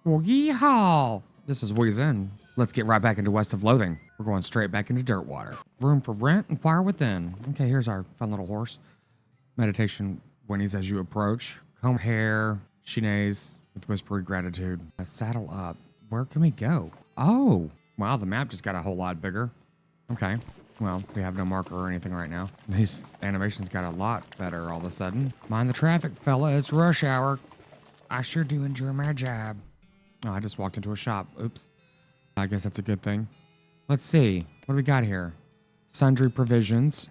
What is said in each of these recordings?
Well, yeehaw! This is Ways In. Let's get right back into West of Loathing. We're going straight back into dirt water. Room for rent, inquire within. Okay, here's our fun little horse. Meditation whinnies as you approach. Comb hair, she neighs with whispery gratitude. Saddle up. Where can we go? Oh, wow, the map just got a whole lot bigger. Okay, well, we have no marker or anything right now. These animations got a lot better all of a sudden. Mind the traffic, fella, it's rush hour. I sure do enjoy my job. Oh, I just walked into a shop. Oops. I guess that's a good thing. Let's see. What do we got here? Sundry provisions,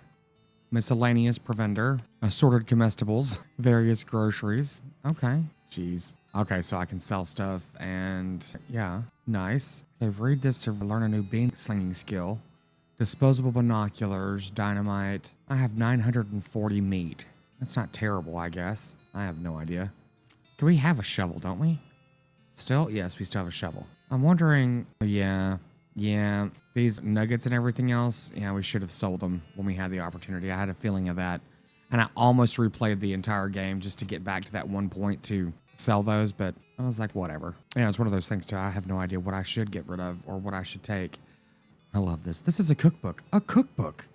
miscellaneous provender, assorted comestibles, various groceries. Okay. Jeez. Okay, so I can sell stuff and yeah, nice. Okay, read this to learn a new bean slinging skill. Disposable binoculars, dynamite. I have 940 meat. That's not terrible, I guess. I have no idea. Can we have a shovel, don't we? Still? Yes, we still have a shovel. I'm wondering, yeah, these nuggets and everything else, yeah, we should have sold them when we had the opportunity. I had a feeling of that. And I almost replayed the entire game just to get back to that one point to sell those, but I was like, whatever. Yeah, it's one of those things too. I have no idea what I should get rid of or what I should take. I love this. This is a cookbook. A cookbook.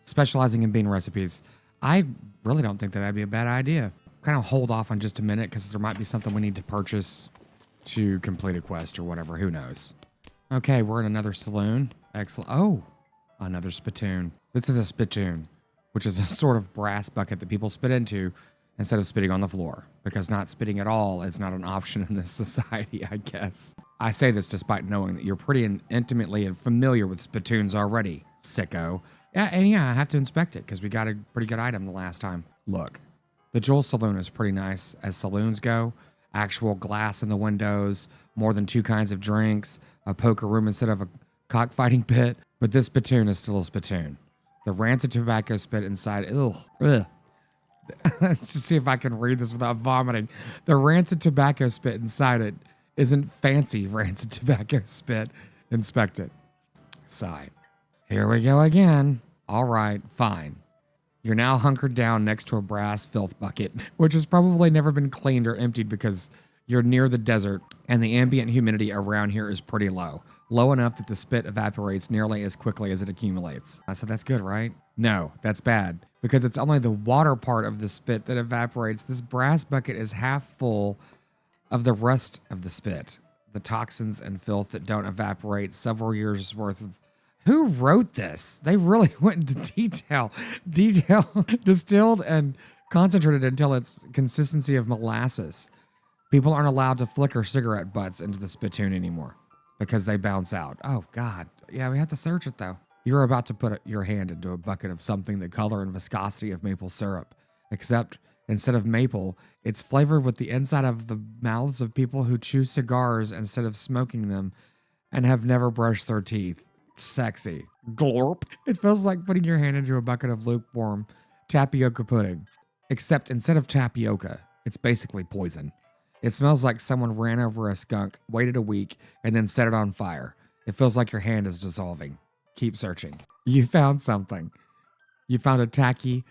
Specializing in bean recipes. I really don't think that that'd be a bad idea. Kind of hold off on just a minute because there might be something we need to purchase to complete a quest or whatever. Who knows? Okay, we're in another saloon. Excellent. Oh, another spittoon. This is a spittoon, which is a sort of brass bucket that people spit into instead of spitting on the floor, because not spitting at all is not an option in this society, I guess. I say this despite knowing that you're pretty intimately and familiar with spittoons already, sicko. Yeah, and yeah, I have to inspect it because we got a pretty good item the last time. Look, the Jewel Saloon is pretty nice as saloons go. Actual glass in the windows, more than 2 kinds of drinks, a poker room instead of a cockfighting pit. But this spittoon is still a spittoon. The rancid tobacco spit inside. Ugh. Let's just see if I can read this without vomiting. The rancid tobacco spit inside it isn't fancy rancid tobacco spit. Inspect it. Sigh. Here we go again. All right, fine. You're now hunkered down next to a brass filth bucket, which has probably never been cleaned or emptied because you're near the desert and the ambient humidity around here is pretty low. Low enough that the spit evaporates nearly as quickly as it accumulates. I said that's good, right? No, that's bad because it's only the water part of the spit that evaporates. This brass bucket is half full of the rest of the spit, the toxins and filth that don't evaporate, several years worth of. Who wrote this? They really went into detail, distilled and concentrated until its consistency of molasses. People aren't allowed to flicker cigarette butts into the spittoon anymore because they bounce out. Oh God. Yeah, we have to search it though. You're about to put your hand into a bucket of something the color and viscosity of maple syrup, except instead of maple, it's flavored with the inside of the mouths of people who chew cigars instead of smoking them and have never brushed their teeth. Sexy. Glorp. It feels like putting your hand into a bucket of lukewarm tapioca pudding. Except instead of tapioca, it's basically poison. It smells like someone ran over a skunk, waited a week, and then set it on fire. It feels like your hand is dissolving. Keep searching. You found something. You found a tacky,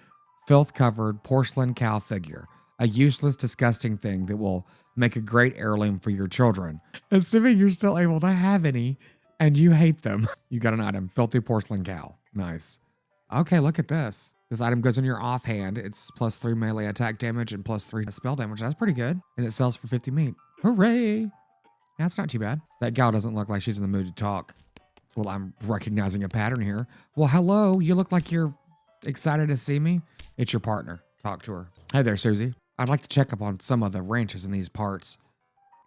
filth-covered porcelain cow figure. A useless, disgusting thing that will make a great heirloom for your children. Assuming you're still able to have any. And you hate them. You got an item. Filthy porcelain cow. Nice. Okay, look at this. This item goes in your offhand. It's +3 melee attack damage and +3 spell damage. That's pretty good. And it sells for 50 meat. Hooray! That's not too bad. That gal doesn't look like she's in the mood to talk. Well, I'm recognizing a pattern here. Well, hello. You look like you're excited to see me. It's your partner. Talk to her. Hey there, Susie. I'd like to check up on some of the ranches in these parts.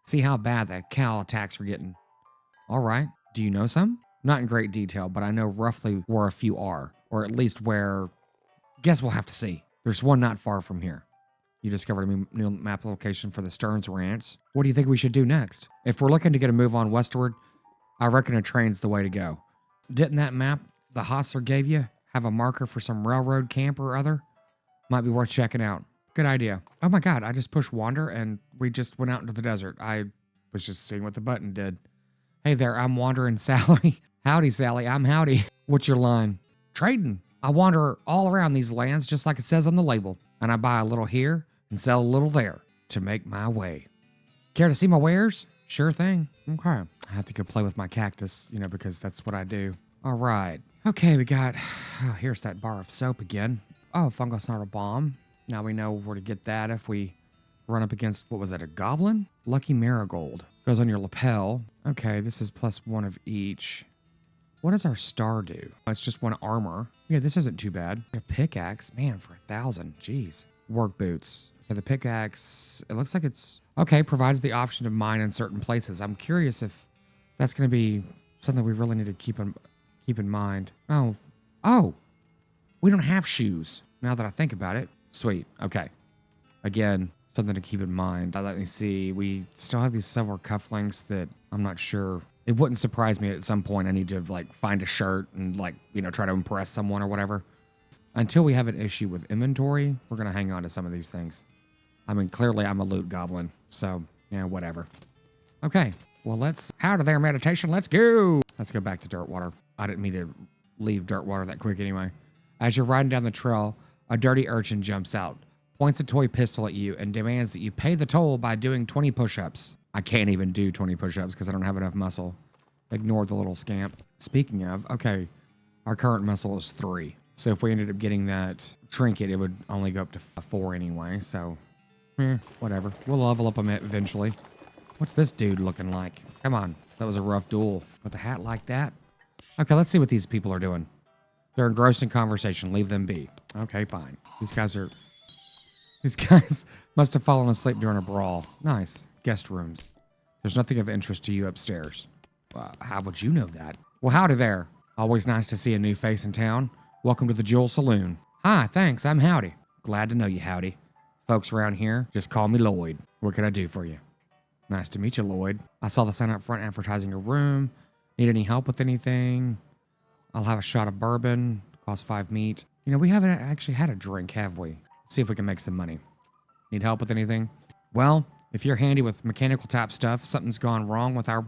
See how bad the cow attacks are getting. All right. Do you know some? Not in great detail, but I know roughly where a few are, or at least where. Guess we'll have to see. There's one not far from here. You discovered a new map location for the Stearns Ranch. What do you think we should do next? If we're looking to get a move on westward, I reckon a train's the way to go. Didn't that map the hostler gave you have a marker for some railroad camp or other? Might be worth checking out. Good idea. Oh my God, I just pushed wander and we just went out into the desert. I was just seeing what the button did. Hey there, I'm Wandering Sally. Howdy, Sally, I'm Howdy. What's your line? Trading. I wander all around these lands just like it says on the label, and I buy a little here and sell a little there to make my way. Care to see my wares? Sure thing. Okay. I have to go play with my cactus, you know, because that's what I do. All right. Okay, we got, oh, here's that bar of soap again. Oh, fungus not a bomb. Now we know where to get that if we run up against, what was it, a goblin? Lucky marigold. Goes on your lapel. Okay, this is +1 of each. What does our star do? Oh, it's just 1 armor. Yeah, this isn't too bad. A pickaxe, man, for 1,000. Jeez. Work boots. Okay, the pickaxe, it looks like it's, okay, provides the option to mine in certain places. I'm curious if that's going to be something we really need to keep in mind. Oh, we don't have shoes. Now that I think about it. Sweet, okay. Again, something to keep in mind. Let me see, we still have these silver cufflinks that I'm not sure. It wouldn't surprise me at some point I need to like find a shirt and like, you know, try to impress someone or whatever. Until we have an issue with inventory, we're going to hang on to some of these things. I mean, clearly I'm a loot goblin, so, yeah, whatever. Okay, well, let's, out of there, meditation, let's go! Let's go back to Dirtwater. I didn't mean to leave Dirtwater that quick anyway. As you're riding down the trail, a dirty urchin jumps out, points a toy pistol at you, and demands that you pay the toll by doing 20 push-ups. I can't even do 20 push-ups because I don't have enough muscle. Ignore the little scamp. Speaking of, okay, our current muscle is 3. So if we ended up getting that trinket, it would only go up to 4 anyway, so... whatever. We'll level up him eventually. What's this dude looking like? Come on. That was a rough duel. With a hat like that? Okay, let's see what these people are doing. They're engrossed in conversation. Leave them be. Okay, fine. These guys must have fallen asleep during a brawl. Nice. Guest rooms. There's nothing of interest to you upstairs. How would you know that? Well, howdy there. Always nice to see a new face in town. Welcome to the Jewel Saloon. Hi, thanks. I'm Howdy. Glad to know you, Howdy. Folks around here, just call me Lloyd. What can I do for you? Nice to meet you, Lloyd. I saw the sign up front advertising a room. Need any help with anything? I'll have a shot of bourbon. Cost 5 meat. You know, we haven't actually had a drink, have we? See if we can make some money. Need help with anything? Well, if you're handy with mechanical type stuff, something's gone wrong with our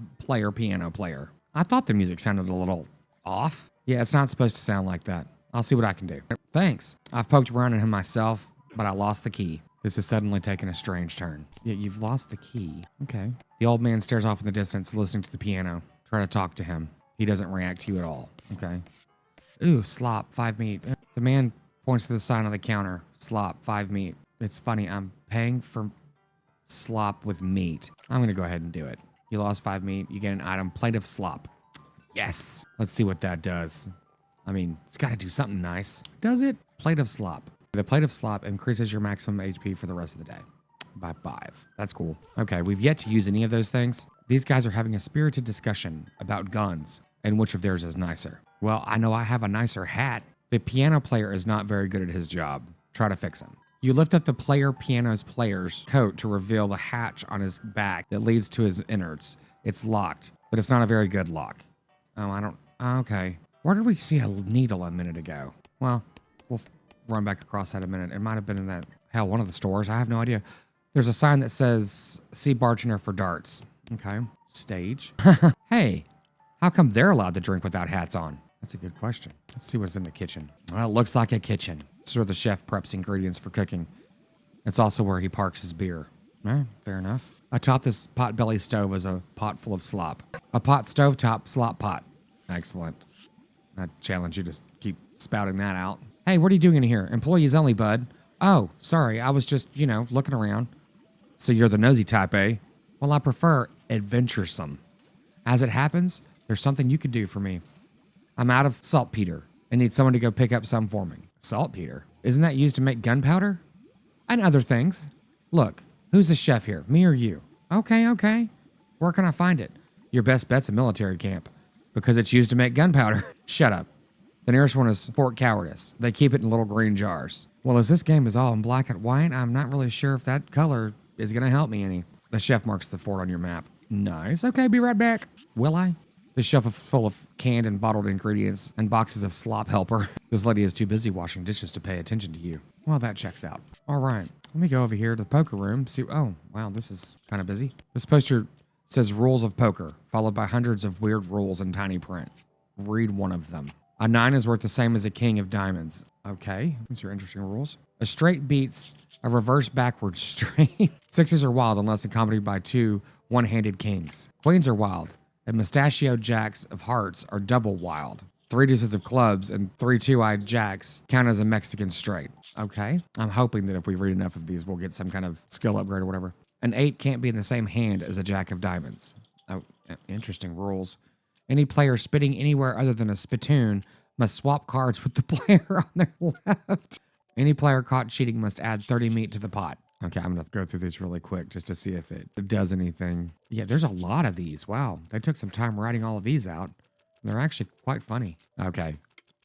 piano player. I thought the music sounded a little off. Yeah, it's not supposed to sound like that. I'll see what I can do. Thanks. I've poked around in him myself, but I lost the key. This has suddenly taken a strange turn. Yeah, you've lost the key. Okay. The old man stares off in the distance, listening to the piano. Try to talk to him. He doesn't react to you at all. Okay. Ooh, slop, 5 meat. The man points to the sign on the counter. Slop, 5 meat. It's funny, I'm paying for slop with meat. I'm gonna go ahead and do it. You lost 5 meat, you get an item, plate of slop. Yes. Let's see what that does. I mean, it's gotta do something nice. Does it? Plate of slop. The plate of slop increases your maximum HP for the rest of the day by 5. That's cool. Okay, we've yet to use any of those things. These guys are having a spirited discussion about guns and which of theirs is nicer. Well, I know I have a nicer hat. The piano player is not very good at his job. Try to fix him. You lift up the piano's player's coat to reveal the hatch on his back that leads to his innards. It's locked, but it's not a very good lock. Oh, okay. Where did we see a needle a minute ago? Well, we'll run back across that a minute. It might have been in that, one of the stores. I have no idea. There's a sign that says, see bartender for darts. Okay. Stage. Hey, how come they're allowed to drink without hats on? That's a good question. Let's see what's in the kitchen. Well, it looks like a kitchen. It's where the chef preps ingredients for cooking. It's also where he parks his beer. Fair enough. Atop this pot-belly stove is a pot full of slop. A pot stovetop slop pot. Excellent. I challenge you to keep spouting that out. Hey, what are you doing in here? Employees only, bud. Oh, sorry. I was just, looking around. So you're the nosy type, eh? Well, I prefer adventuresome. As it happens, there's something you could do for me. I'm out of saltpeter and need someone to go pick up some for me. Saltpeter? Isn't that used to make gunpowder? And other things. Look, who's the chef here? Me or you? Okay. Where can I find it? Your best bet's a military camp. Because it's used to make gunpowder. Shut up. The nearest one is Fort Cowardice. They keep it in little green jars. Well, as this game is all in black and white, I'm not really sure if that color is going to help me any. The chef marks the fort on your map. Nice. Okay, be right back. Will I? The shelf is full of canned and bottled ingredients and boxes of slop helper. This lady is too busy washing dishes to pay attention to you. Well, that checks out. All right. Let me go over here to the poker room. See. Oh, wow, this is kind of busy. This poster says rules of poker, followed by hundreds of weird rules in tiny print. Read one of them. A 9 is worth the same as a king of diamonds. Okay, these are interesting rules. A straight beats a reverse backward straight. Sixes are wild unless accompanied by 2 one-handed kings. Queens are wild, and mustachioed jacks of hearts are double wild. 3 deuces of clubs and 3 two-eyed jacks count as a Mexican straight. Okay. I'm hoping that if we read enough of these, we'll get some kind of skill upgrade or whatever. An 8 can't be in the same hand as a jack of diamonds. Oh, interesting rules. Any player spitting anywhere other than a spittoon must swap cards with the player on their left. Any player caught cheating must add 30 meat to the pot. Okay, I'm going to go through these really quick just to see if it does anything. Yeah, there's a lot of these. Wow. They took some time writing all of these out. They're actually quite funny. Okay.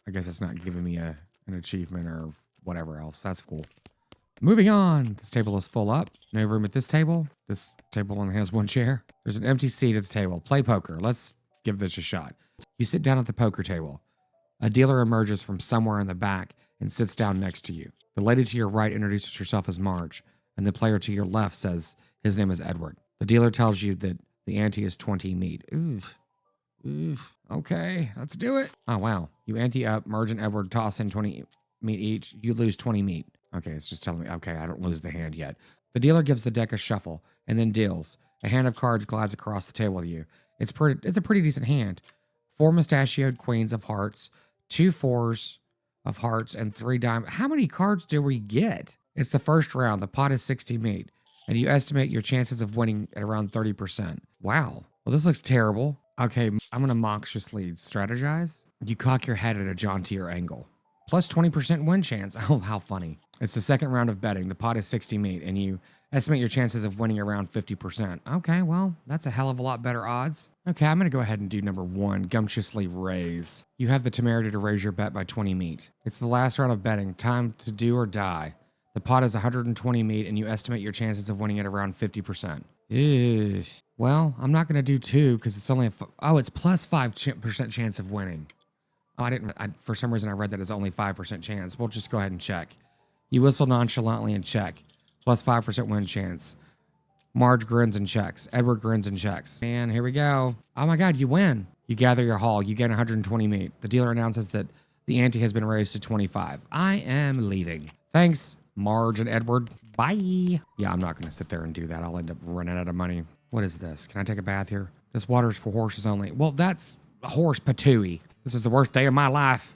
I guess it's not giving me an achievement or whatever else. That's cool. Moving on. This table is full up. No room at this table. This table only has 1 chair. There's an empty seat at the table. Play poker. Let's give this a shot. You sit down at the poker table. A dealer emerges from somewhere in the back and sits down next to you. The lady to your right introduces herself as Marge, and the player to your left says his name is Edward. The dealer tells you that the ante is 20 meat. Oof. Oof. Okay, let's do it. Oh, wow. You ante up. Marge and Edward toss in 20 meat each. You lose 20 meat. Okay, it's just telling me, okay, I don't lose the hand yet. The dealer gives the deck a shuffle and then deals. A hand of cards glides across the table to you. It's a pretty decent hand. 4 mustachioed queens of hearts, 2 fours of hearts, and 3 diamonds. How many cards do we get? It's the first round. The pot is 60 meat, and you estimate your chances of winning at around 30%. Wow. Well, this looks terrible. Okay, I'm going to moxiously strategize. You cock your head at a jauntier angle. Plus 20% win chance. Oh, how funny. It's the second round of betting. The pot is 60 meat, and you estimate your chances of winning around 50%. Okay, well, that's a hell of a lot better odds. Okay, I'm going to go ahead and do number 1, gumptiously raise. You have the temerity to raise your bet by 20 meat. It's the last round of betting. Time to do or die. The pot is 120 meat, and you estimate your chances of winning at around 50%. Ew. Well, I'm not going to do 2 because it's only it's plus 5% chance of winning. Oh, for some reason I read that it's only 5% chance. We'll just go ahead and check. You whistle nonchalantly and check. Plus 5% win chance. Marge grins and checks. Edward grins and checks. And here we go. Oh my God, you win. You gather your haul. You get 120 meat. The dealer announces that the ante has been raised to 25. I am leaving. Thanks, Marge and Edward. Bye. Yeah, I'm not going to sit there and do that. I'll end up running out of money. What is this? Can I take a bath here? This water's for horses only. Well, that's a horse patooey. This is the worst day of my life.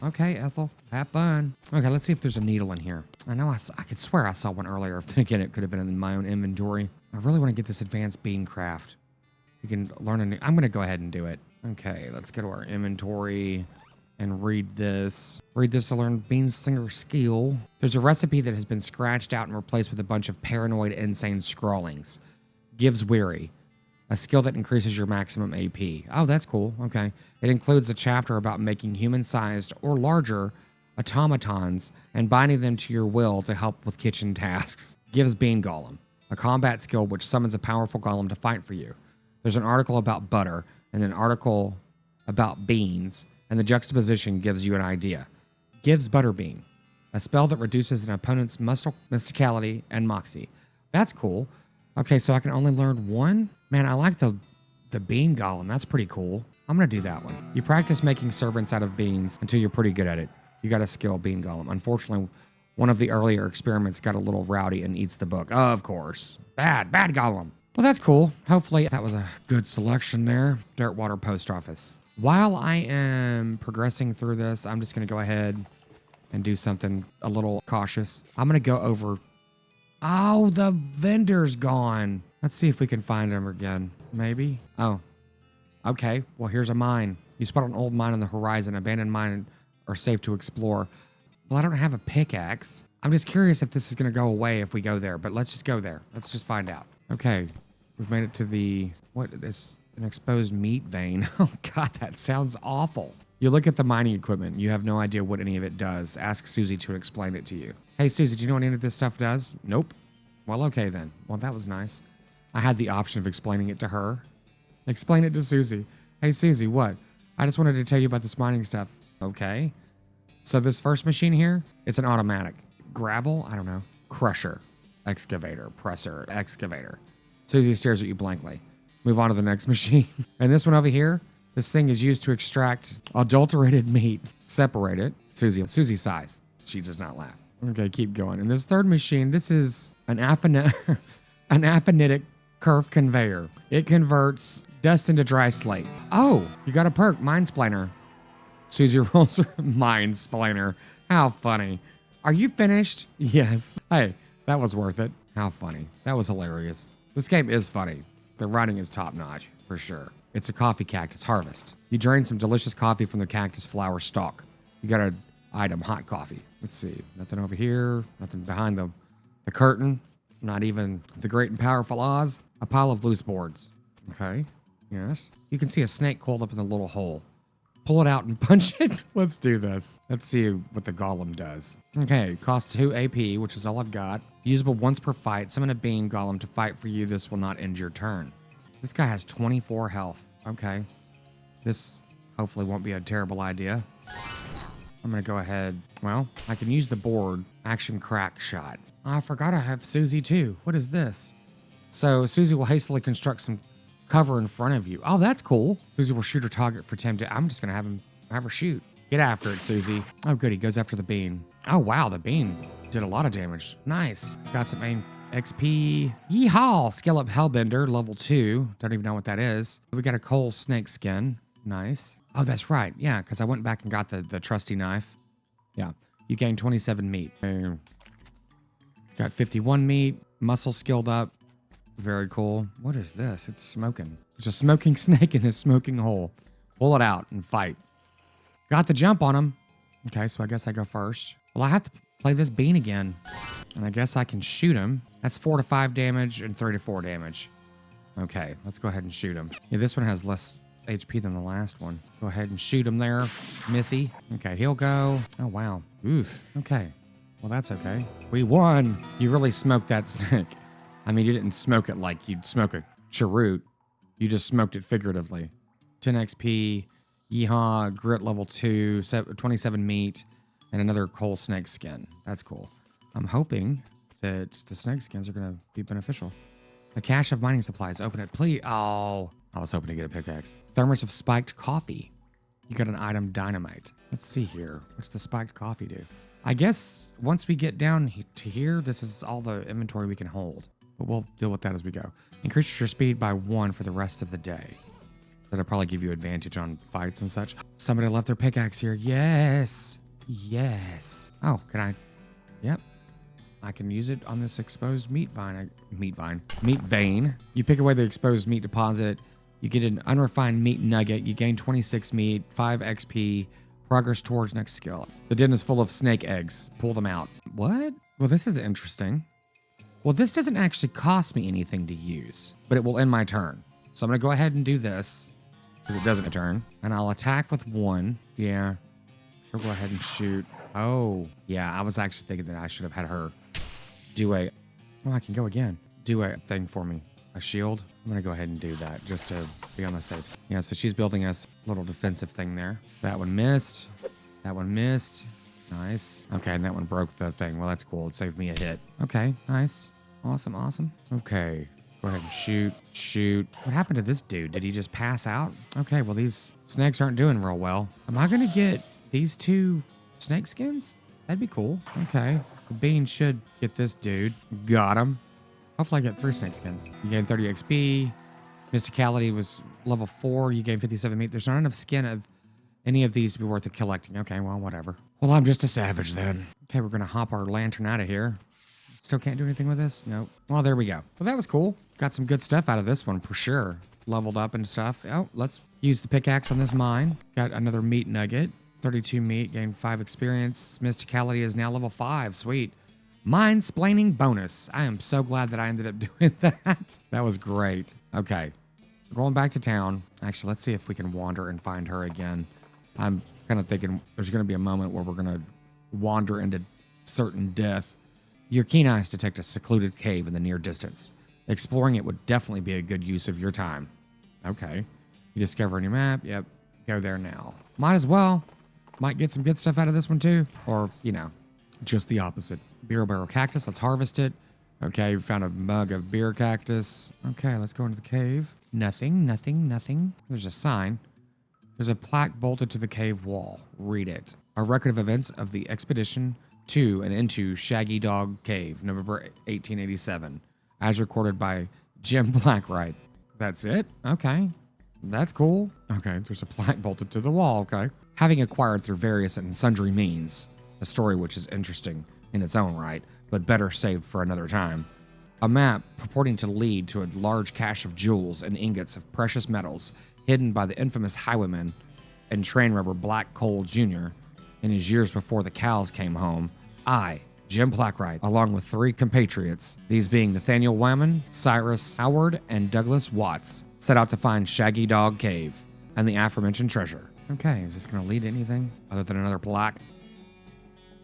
Okay, Ethel, have fun. Okay, let's see if there's a needle in here. I know I could swear I saw one earlier. Then again, it could have been in my own inventory. I really want to get this advanced bean craft. You can learn I'm going to go ahead and do it. Okay, let's go to our inventory and read this. Read this to learn Beanslinger skill. There's a recipe that has been scratched out and replaced with a bunch of paranoid, insane scrawlings. Gives weary. A skill that increases your maximum AP. Oh, that's cool. Okay. It includes a chapter about making human-sized or larger automatons and binding them to your will to help with kitchen tasks. Gives Bean Golem, a combat skill which summons a powerful golem to fight for you. There's an article about butter and an article about beans, and the juxtaposition gives you an idea. Gives Butterbean, a spell that reduces an opponent's mysticality and moxie. That's cool. Okay, so I can only learn 1? Man, I like the bean golem. That's pretty cool. I'm going to do that one. You practice making servants out of beans until you're pretty good at it. You got a skill bean golem. Unfortunately, one of the earlier experiments got a little rowdy and eats the book. Of course. Bad golem. Well, that's cool. Hopefully that was a good selection there. Dirtwater Post Office. While I am progressing through this, I'm just going to go ahead and do something a little cautious. I'm going to go over... Oh, the vendor's gone. Let's see if we can find him again. Maybe. Oh, okay. Well, here's a mine. You spot an old mine on the horizon. Abandoned mine are safe to explore. Well, I don't have a pickaxe. I'm just curious if this is going to go away if we go there, but let's just go there. Let's just find out. Okay. We've made it to the, what is an exposed meat vein? Oh God, that sounds awful. You look at the mining equipment. You have no idea what any of it does. Ask Susie to explain it to you. Hey, Susie, do you know what any of this stuff does? Nope. Well, okay then. Well, that was nice. I had the option of explaining it to her. Explain it to Susie. Hey, Susie, what? I just wanted to tell you about this mining stuff. Okay. So this first machine here, it's an automatic. Gravel? I don't know. Crusher. Excavator. Presser. Excavator. Susie stares at you blankly. Move on to the next machine. And this one over here, this thing is used to extract adulterated meat. Separate it. Susie sighs. She does not laugh. Okay, keep going. And this third machine, this is an an aphanitic Curve conveyor. It converts dust into dry slate. Oh, you got a perk, minesplainer. Susie rolls her minesplainer. How funny. Are you finished? Yes. Hey, that was worth it. How funny. That was hilarious. This game is funny. The writing is top notch, for sure. It's a coffee cactus harvest. You drain some delicious coffee from the cactus flower stalk. You got an item, hot coffee. Let's see. Nothing over here. Nothing behind the curtain. Not even the great and powerful Oz. A pile of loose boards. Okay. Yes. You can see a snake coiled up in the little hole. Pull it out and punch it. Let's do this. Let's see what the golem does. Okay, cost 2 AP, which is all I've got. Usable once per fight. Summon a bean golem to fight for you. This will not end your turn. This guy has 24 health. Okay. This hopefully won't be a terrible idea. I'm gonna go ahead. Well, I can use the board. Action crack shot. Oh, I forgot I have Susie too. What is this? So Susie will hastily construct some cover in front of you. Oh, that's cool. Susie will shoot her target for 10 to. I'm just gonna have her shoot. Get after it, Susie. Oh, good. He goes after the bean. Oh, wow. The bean did a lot of damage. Nice. Got some main XP. Yeehaw. Skill up Hellbender, level 2. Don't even know what that is. We got a coal snake skin. Nice. Oh, that's right. Yeah, because I went back and got the trusty knife. Yeah. You gain 27 meat. Got 51 meat. Muscle skilled up. Very cool. What is this? It's smoking. There's a smoking snake in this smoking hole. Pull it out and fight. Got the jump on him. Okay, so I guess I go first. Well, I have to play this bean again. And I guess I can shoot him. That's 4 to 5 damage and 3 to 4 damage. Okay, let's go ahead and shoot him. Yeah, this one has less HP than the last one. Go ahead and shoot him there, Missy. Okay, he'll go. Oh, wow. Oof. Okay. Well, that's okay. We won. You really smoked that snake. I mean, you didn't smoke it like you'd smoke a cheroot. You just smoked it figuratively. 10 XP, yeehaw, grit level 2, 27 meat, and another coal snake skin. That's cool. I'm hoping that the snake skins are going to be beneficial. A cache of mining supplies. Open it, please. Oh, I was hoping to get a pickaxe. Thermos of spiked coffee. You got an item, dynamite. Let's see here. What's the spiked coffee do? I guess once we get down to here, this is all the inventory we can hold. But we'll deal with that as we go. Increase your speed by 1 for the rest of the day. So that'll probably give you advantage on fights and such. Somebody left their pickaxe here. Yes. Yes. Oh, can I? Yep. I can use it on this exposed meat vein. You pick away the exposed meat deposit. You get an unrefined meat nugget. You gain 26 meat, 5 XP. Progress towards next skill. The den is full of snake eggs. Pull them out. What? Well, this is interesting. Well, this doesn't actually cost me anything to use, but it will end my turn. So I'm going to go ahead and do this because it doesn't turn. And I'll attack with 1. Yeah. She'll go ahead and shoot. Oh, yeah. I was actually thinking that I should have had her do a... Oh, I can go again. Do a thing for me. A shield. I'm going to go ahead and do that just to be on the safe side. Yeah, so she's building us a little defensive thing there. That one missed. That one missed. Nice. Okay, and that one broke the thing. Well, that's cool. It saved me a hit. Okay, nice. Awesome, awesome. Okay, go ahead and shoot, shoot. What happened to this dude? Did he just pass out? Okay, well, these snakes aren't doing real well. Am I going to get these 2 snake skins? That'd be cool. Okay, the bean should get this dude. Got him. Hopefully I get 3 snake skins. You gain 30 XP. Mysticality was level 4. You gain 57 meat. There's not enough skin of any of these to be worth the collecting. Okay, well, whatever. Well, I'm just a savage then. Okay, we're going to hop our lantern out of here. Still can't do anything with this? Nope. Well, there we go. Well, that was cool. Got some good stuff out of this one for sure. Leveled up and stuff. Oh, let's use the pickaxe on this mine. Got another meat nugget. 32 meat, gained 5 experience. Mysticality is now level 5. Sweet. Minesplaining bonus. I am so glad that I ended up doing that. That was great. Okay. Going back to town. Actually, let's see if we can wander and find her again. I'm kind of thinking there's going to be a moment where we're going to wander into certain death. Your keen eyes detect a secluded cave in the near distance. Exploring it would definitely be a good use of your time. Okay. You discover a new map. Yep. Go there now. Might as well. Might get some good stuff out of this one too. Or, you know, just the opposite. Beer barrel cactus. Let's harvest it. Okay, we found a mug of beer cactus. Okay, let's go into the cave. Nothing, nothing, nothing. There's a sign. There's a plaque bolted to the cave wall. Read it. A record of events of the expedition to and into Shaggy Dog Cave, November 1887, as recorded by Jim Blackwright. That's it? Okay. That's cool. Okay, there's a plaque bolted to the wall, okay. Having acquired through various and sundry means, a story which is interesting in its own right, but better saved for another time, a map purporting to lead to a large cache of jewels and ingots of precious metals hidden by the infamous highwayman and train robber Black Cole Jr. in his years before the cows came home, I, Jim Blackwright, along with 3 compatriots, these being Nathaniel Whammon, Cyrus Howard, and Douglas Watts, set out to find Shaggy Dog Cave and the aforementioned treasure. Okay, is this going to lead to anything other than another plaque?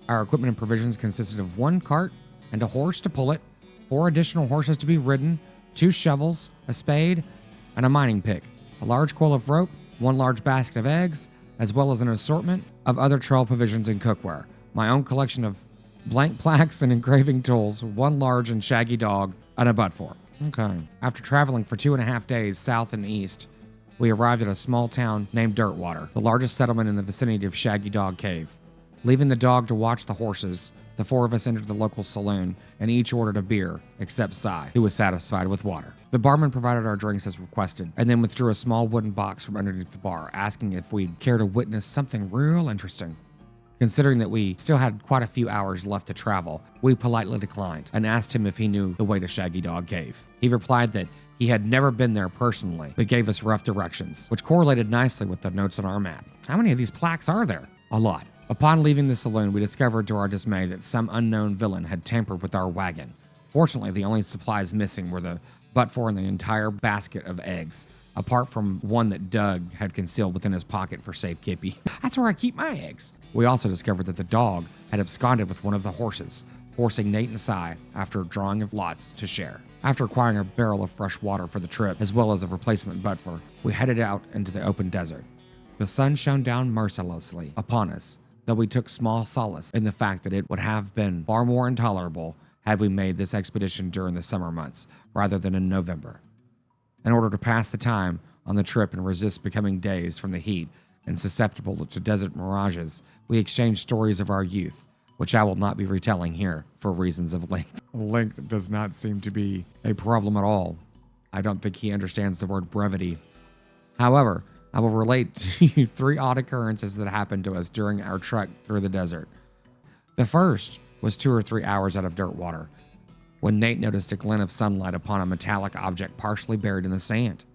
Our equipment and provisions consisted of 1 cart and a horse to pull it, 4 additional horses to be ridden, 2 shovels, a spade, and a mining pick, a large coil of rope, 1 large basket of eggs, as well as an assortment of other trail provisions and cookware, my own collection of blank plaques and engraving tools, 1 large and shaggy dog, and a butt fork. Okay. After traveling for 2.5 days south and east, we arrived at a small town named Dirtwater, the largest settlement in the vicinity of Shaggy Dog Cave. Leaving the dog to watch the horses, the 4 of us entered the local saloon and each ordered a beer, except Cy, who was satisfied with water. The barman provided our drinks as requested, and then withdrew a small wooden box from underneath the bar, asking if we'd care to witness something real interesting. Considering that we still had quite a few hours left to travel, we politely declined and asked him if he knew the way to Shaggy Dog Cave. He replied that he had never been there personally, but gave us rough directions, which correlated nicely with the notes on our map. How many of these plaques are there? A lot. Upon leaving the saloon, we discovered to our dismay that some unknown villain had tampered with our wagon. Fortunately, the only supplies missing were the butt-for and the entire basket of eggs, apart from one that Doug had concealed within his pocket for safekeeping. That's where I keep my eggs. We also discovered that the dog had absconded with one of the horses, forcing Nate and Cy, after a drawing of lots, to share. After acquiring a barrel of fresh water for the trip, as well as a replacement butt-for, we headed out into the open desert. The sun shone down mercilessly upon us, though we took small solace in the fact that it would have been far more intolerable had we made this expedition during the summer months, rather than in November. In order to pass the time on the trip and resist becoming dazed from the heat and susceptible to desert mirages, we exchanged stories of our youth, which I will not be retelling here for reasons of length. Length does not seem to be a problem at all. I don't think he understands the word brevity. However, I will relate to you 3 odd occurrences that happened to us during our trek through the desert. The first was 2 or 3 hours out of Dirtwater, when Nate noticed a glint of sunlight upon a metallic object partially buried in the sand.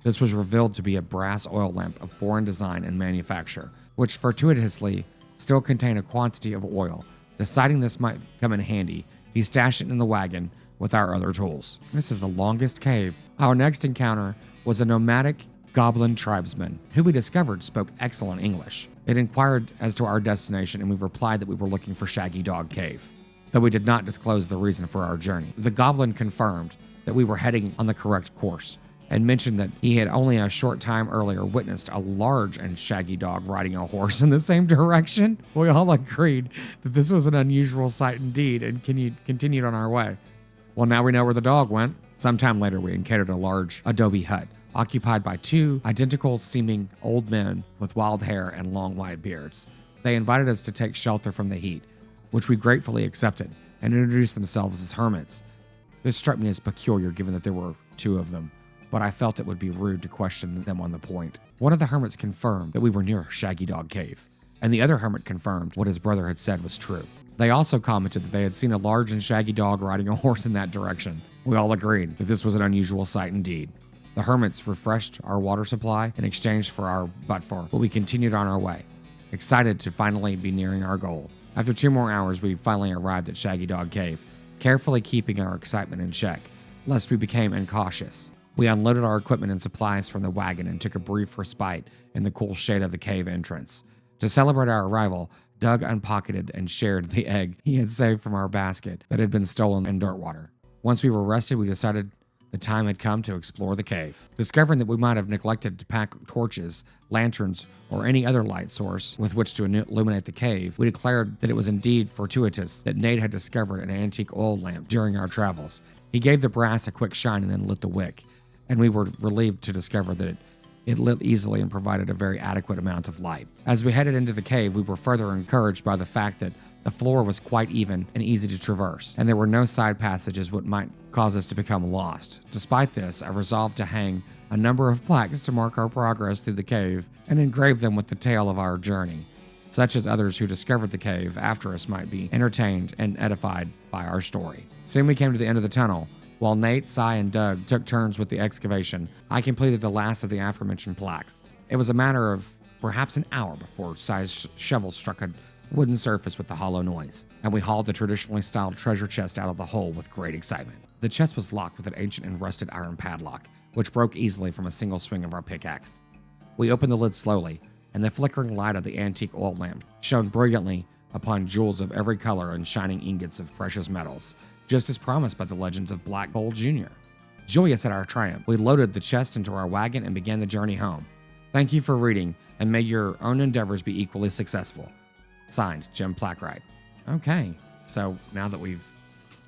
This was revealed to be a brass oil lamp of foreign design and manufacture, which fortuitously still contained a quantity of oil. Deciding this might come in handy, he stashed it in the wagon with our other tools. This is the longest cave. Our next encounter was a nomadic goblin tribesman, who we discovered spoke excellent English. It inquired as to our destination, and we replied that we were looking for Shaggy Dog Cave, though we did not disclose the reason for our journey. The goblin confirmed that we were heading on the correct course, and mentioned that he had only a short time earlier witnessed a large and shaggy dog riding a horse in the same direction. We all agreed that this was an unusual sight indeed, and continued on our way. Well, now we know where the dog went. Sometime later, we encountered a large adobe hut, occupied by 2 identical-seeming old men with wild hair and long white beards. They invited us to take shelter from the heat, which we gratefully accepted, and introduced themselves as hermits. This struck me as peculiar given that there were 2 of them, but I felt it would be rude to question them on the point. One of the hermits confirmed that we were near Shaggy Dog Cave, and the other hermit confirmed what his brother had said was true. They also commented that they had seen a large and shaggy dog riding a horse in that direction. We all agreed that this was an unusual sight indeed. The hermits refreshed our water supply in exchange for our butt-for, but we continued on our way, excited to finally be nearing our goal. After 2 more hours, we finally arrived at Shaggy Dog Cave, carefully keeping our excitement in check, lest we became incautious. We unloaded our equipment and supplies from the wagon and took a brief respite in the cool shade of the cave entrance. To celebrate our arrival, Doug unpocketed and shared the egg he had saved from our basket that had been stolen in Dirtwater. Once we were rested, we decided the time had come to explore the cave. Discovering that we might have neglected to pack torches, lanterns, or any other light source with which to illuminate the cave, we declared that it was indeed fortuitous that Nate had discovered an antique oil lamp during our travels. He gave the brass a quick shine and then lit the wick, and we were relieved to discover that It lit easily and provided a very adequate amount of light. As we headed into the cave, we were further encouraged by the fact that the floor was quite even and easy to traverse, and there were no side passages which might cause us to become lost. Despite this, I resolved to hang a number of plaques to mark our progress through the cave and engrave them with the tale of our journey, such as others who discovered the cave after us might be entertained and edified by our story. Soon we came to the end of the tunnel. While Nate, Cy, and Doug took turns with the excavation, I completed the last of the aforementioned plaques. It was a matter of perhaps an hour before Cy's shovel struck a wooden surface with a hollow noise, and we hauled the traditionally styled treasure chest out of the hole with great excitement. The chest was locked with an ancient and rusted iron padlock, which broke easily from a single swing of our pickaxe. We opened the lid slowly, and the flickering light of the antique oil lamp shone brilliantly upon jewels of every color and shining ingots of precious metals, just as promised by the legends of Black Gold Jr. Joyous at our triumph, we loaded the chest into our wagon and began the journey home. Thank you for reading, and may your own endeavors be equally successful. Signed, Jim Plackride. Okay, so now that we've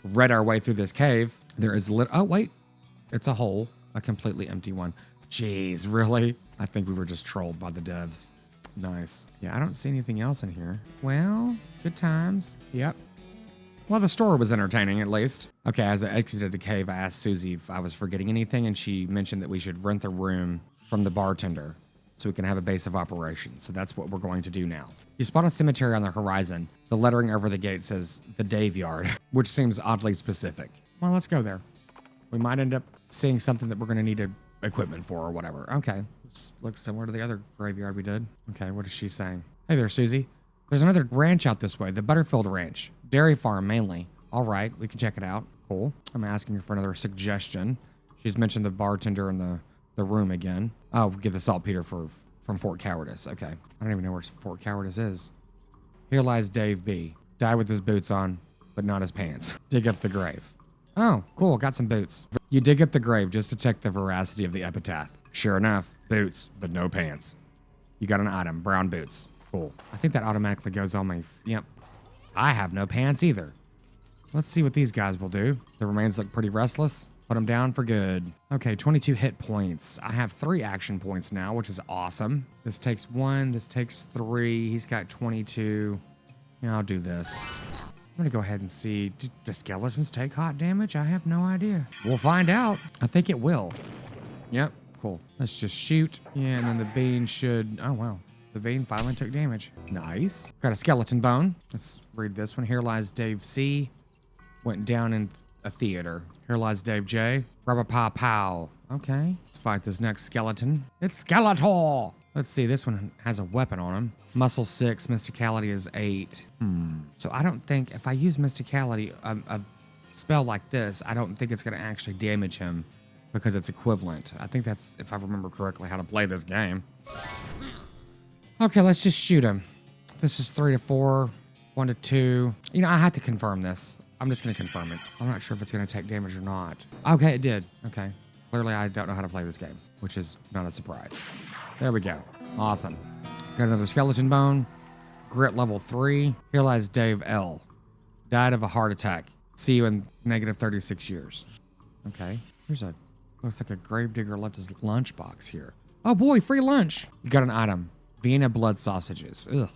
read our way through this cave, there is oh wait, it's a hole, a completely empty one. Jeez, really? I think we were just trolled by the devs. Nice. Yeah, I don't see anything else in here. Well, good times. Yep. Well, the story was entertaining, at least. Okay, as I exited the cave, I asked Susie if I was forgetting anything, and she mentioned that we should rent the room from the bartender so we can have a base of operations. So that's what we're going to do now. You spot a cemetery on the horizon. The lettering over the gate says the Dave Yard, which seems oddly specific. Well, let's go there. We might end up seeing something that we're going to need equipment for or whatever. Okay, this looks similar to the other graveyard we did. Okay, what is she saying? Hey there, Susie. There's another ranch out this way, the Butterfield Ranch. Dairy farm, mainly. All right, we can check it out. Cool. I'm asking her for another suggestion. She's mentioned the bartender in the room again. Oh, get the saltpeter from Fort Cowardice. Okay. I don't even know where Fort Cowardice is. Here lies Dave B. Died with his boots on, but not his pants. Dig up the grave. Oh, cool. Got some boots. You dig up the grave just to check the veracity of the epitaph. Sure enough, boots, but no pants. You got an item, brown boots. Cool. I think that automatically goes on my... Yep. I have no pants either. Let's see what these guys will do. The remains look pretty restless. Put them down for good. Okay, 22 hit points. I have 3 action points now, which is awesome. This takes 1. This takes 3. He's got 22. Yeah, I'll do this. I'm gonna go ahead and see. Do the skeletons take hot damage? I have no idea. We'll find out. I think it will. Yep, cool. Let's just shoot. Yeah, and then the bean should... Oh, wow. The vein finally took damage. Nice. Got a skeleton bone. Let's read this one. Here lies Dave C. Went down in a theater. Here lies Dave J. Rubber pow pow. Okay. Let's fight this next skeleton. It's Skeletor. Let's see. This one has a weapon on him. Muscle 6. Mysticality is 8. So I don't think if I use Mysticality, a spell like this, I don't think it's going to actually damage him because it's equivalent. I think that's, if I remember correctly, how to play this game. Okay, let's just shoot him. This is 3 to 4, 1 to 2. You know, I had to confirm this. I'm just going to confirm it. I'm not sure if it's going to take damage or not. Okay, it did. Okay. Clearly, I don't know how to play this game, which is not a surprise. There we go. Awesome. Got another skeleton bone. Grit level 3. Here lies Dave L. Died of a heart attack. See you in negative 36 years. Okay. Here's a... Looks like a gravedigger left his lunchbox here. Oh boy, free lunch. You got an item. Vienna blood sausages. Ugh.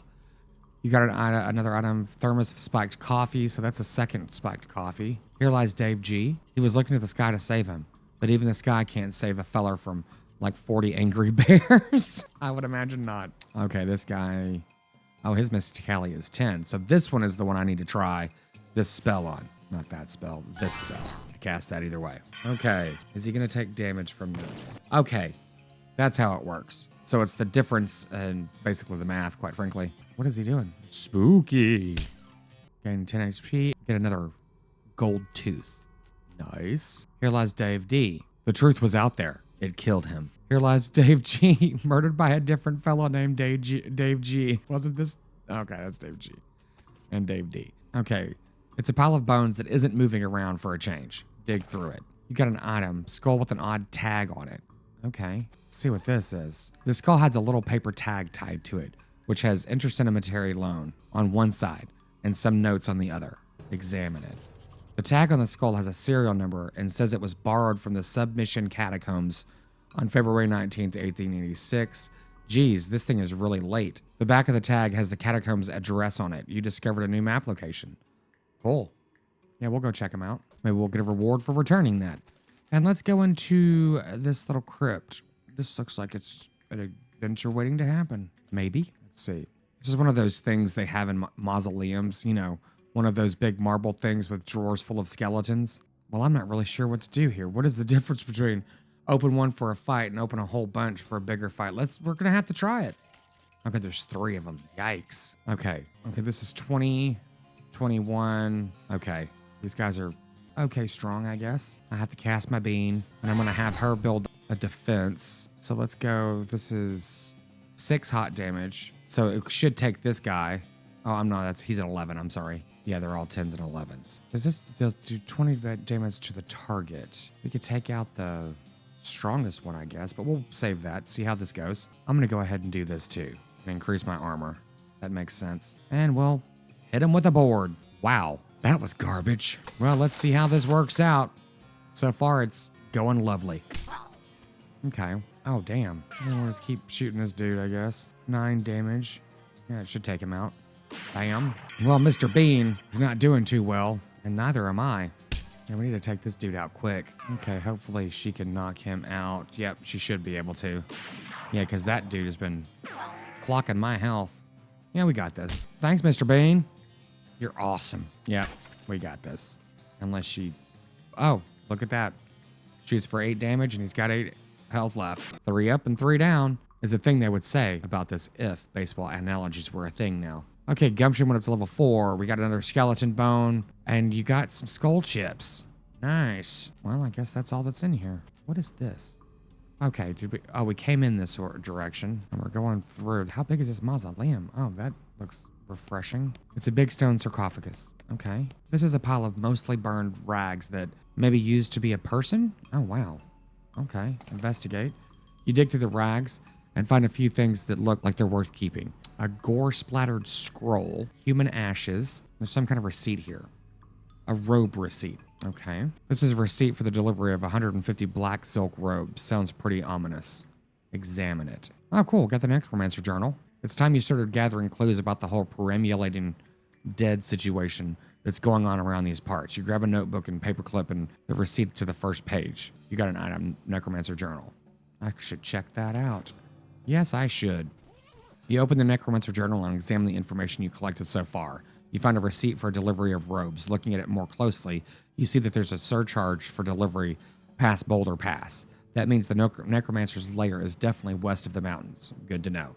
You got another item, thermos of spiked coffee, so that's a second spiked coffee. Here lies Dave G. He was looking to the sky to save him, but even the sky can't save a feller from like 40 angry bears. I would imagine not. Okay, this guy, oh, his Mysticality is 10, so this one is the one I need to try this spell on. Not that spell, this spell. Cast that either way. Okay, is he gonna take damage from this? Okay, that's how it works. So it's the difference in basically the math, quite frankly. What is he doing? Spooky. Gain 10 HP. Get another gold tooth. Nice. Here lies Dave D. The truth was out there. It killed him. Here lies Dave G. Murdered by a different fellow named Dave G. Wasn't this? Okay, that's Dave G. And Dave D. Okay. It's a pile of bones that isn't moving around for a change. Dig through it. You got an item. Skull with an odd tag on it. Okay. Let's see what this is. The skull has a little paper tag tied to it, which has intercinematary loan on one side and some notes on the other. Examine it. The tag on the skull has a serial number and says it was borrowed from the submission catacombs on February 19th, 1886. Geez, this thing is really late. The back of the tag has the catacombs address on it. You discovered a new map location. Cool. Yeah, we'll go check them out. Maybe we'll get a reward for returning that. And let's go into this little crypt. This looks like it's an adventure waiting to happen. Maybe. Let's see. This is one of those things they have in mausoleums. You know, one of those big marble things with drawers full of skeletons. Well, I'm not really sure what to do here. What is the difference between open one for a fight and open a whole bunch for a bigger fight? We're going to have to try it. Okay, there's 3 of them. Yikes. Okay, this is 20, 21. Okay, these guys are okay strong, I guess. I have to cast my bean, and I'm going to have her build a defense. So let's go. This is 6 hot damage. So it should take this guy. Oh, I'm not. He's an 11. I'm sorry. Yeah, they're all 10s and 11s. Does this do 20 damage to the target? We could take out the strongest one, I guess, but we'll save that. See how this goes. I'm going to go ahead and do this too and increase my armor. That makes sense. And we'll hit him with a board. Wow, that was garbage. Well, let's see how this works out. So far, it's going lovely. Okay. Oh, damn. We'll just keep shooting this dude, I guess. 9 damage. Yeah, it should take him out. Bam. Well, Mr. Bean is not doing too well, and neither am I. Yeah, we need to take this dude out quick. Okay, hopefully she can knock him out. Yep, she should be able to. Yeah, because that dude has been clocking my health. Yeah, we got this. Thanks, Mr. Bean. You're awesome. Yep, we got this. Unless she... Oh, look at that. Shoots for 8 damage, and he's got 8 health left. 3 up and 3 down is a thing they would say about this if baseball analogies were a thing now. Okay, Gumption went up to level 4. We got another skeleton bone, and you got some skull chips. Nice. Well, I guess that's all that's in here. What is this? Okay, we came in this direction, and we're going through. How big is this mausoleum? Oh, that looks refreshing. It's a big stone sarcophagus. Okay. This is a pile of mostly burned rags that maybe used to be a person? Oh, wow. Okay, investigate. You dig through the rags and find a few things that look like they're worth keeping. A gore-splattered scroll, human ashes. There's some kind of receipt here. A robe receipt. Okay. This is a receipt for the delivery of 150 black silk robes. Sounds pretty ominous. Examine it. Oh, cool. Got the necromancer journal. It's time you started gathering clues about the whole perambulating dead situation that's going on around these parts. You grab a notebook and paperclip and the receipt to the first page. You got an item, necromancer journal. I should check that out. Yes, I should. You open the necromancer journal and examine the information you collected so far. You find a receipt for delivery of robes. Looking at it more closely, you see that there's a surcharge for delivery past Boulder Pass. That means the necromancer's lair is definitely west of the mountains. Good to know.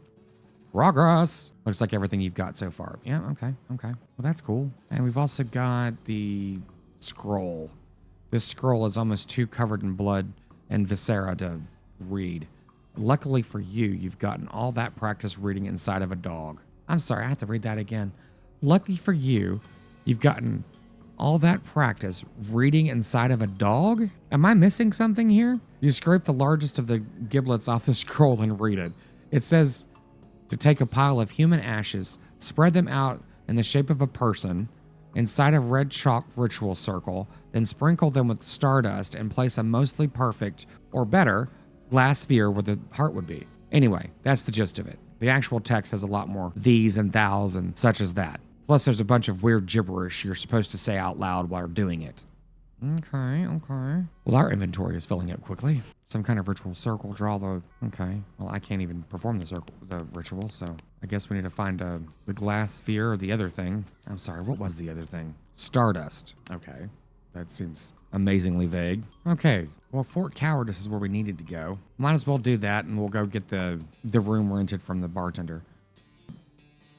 Progress! Looks like everything you've got so far. Yeah, okay. Well, that's cool. And we've also got the scroll. This scroll is almost too covered in blood and viscera to read. Luckily for you, you've gotten all that practice reading inside of a dog. I'm sorry, I have to read that again. Lucky for you, you've gotten all that practice reading inside of a dog? Am I missing something here? You scrape the largest of the giblets off the scroll and read it. It says to take a pile of human ashes, spread them out in the shape of a person inside a red chalk ritual circle, then sprinkle them with stardust and place a mostly perfect, or better, glass sphere where the heart would be. Anyway, that's the gist of it. The actual text has a lot more these and thous and such as that. Plus, there's a bunch of weird gibberish you're supposed to say out loud while doing it. Okay. Well, our inventory is filling up quickly. Some kind of ritual circle, draw the... Okay. Well, I can't even perform the ritual, so I guess we need to find the glass sphere or the other thing. I'm sorry, what was the other thing? Stardust. Okay. That seems amazingly vague. Okay. Well, Fort Cowardice is where we needed to go. Might as well do that, and we'll go get the room rented from the bartender.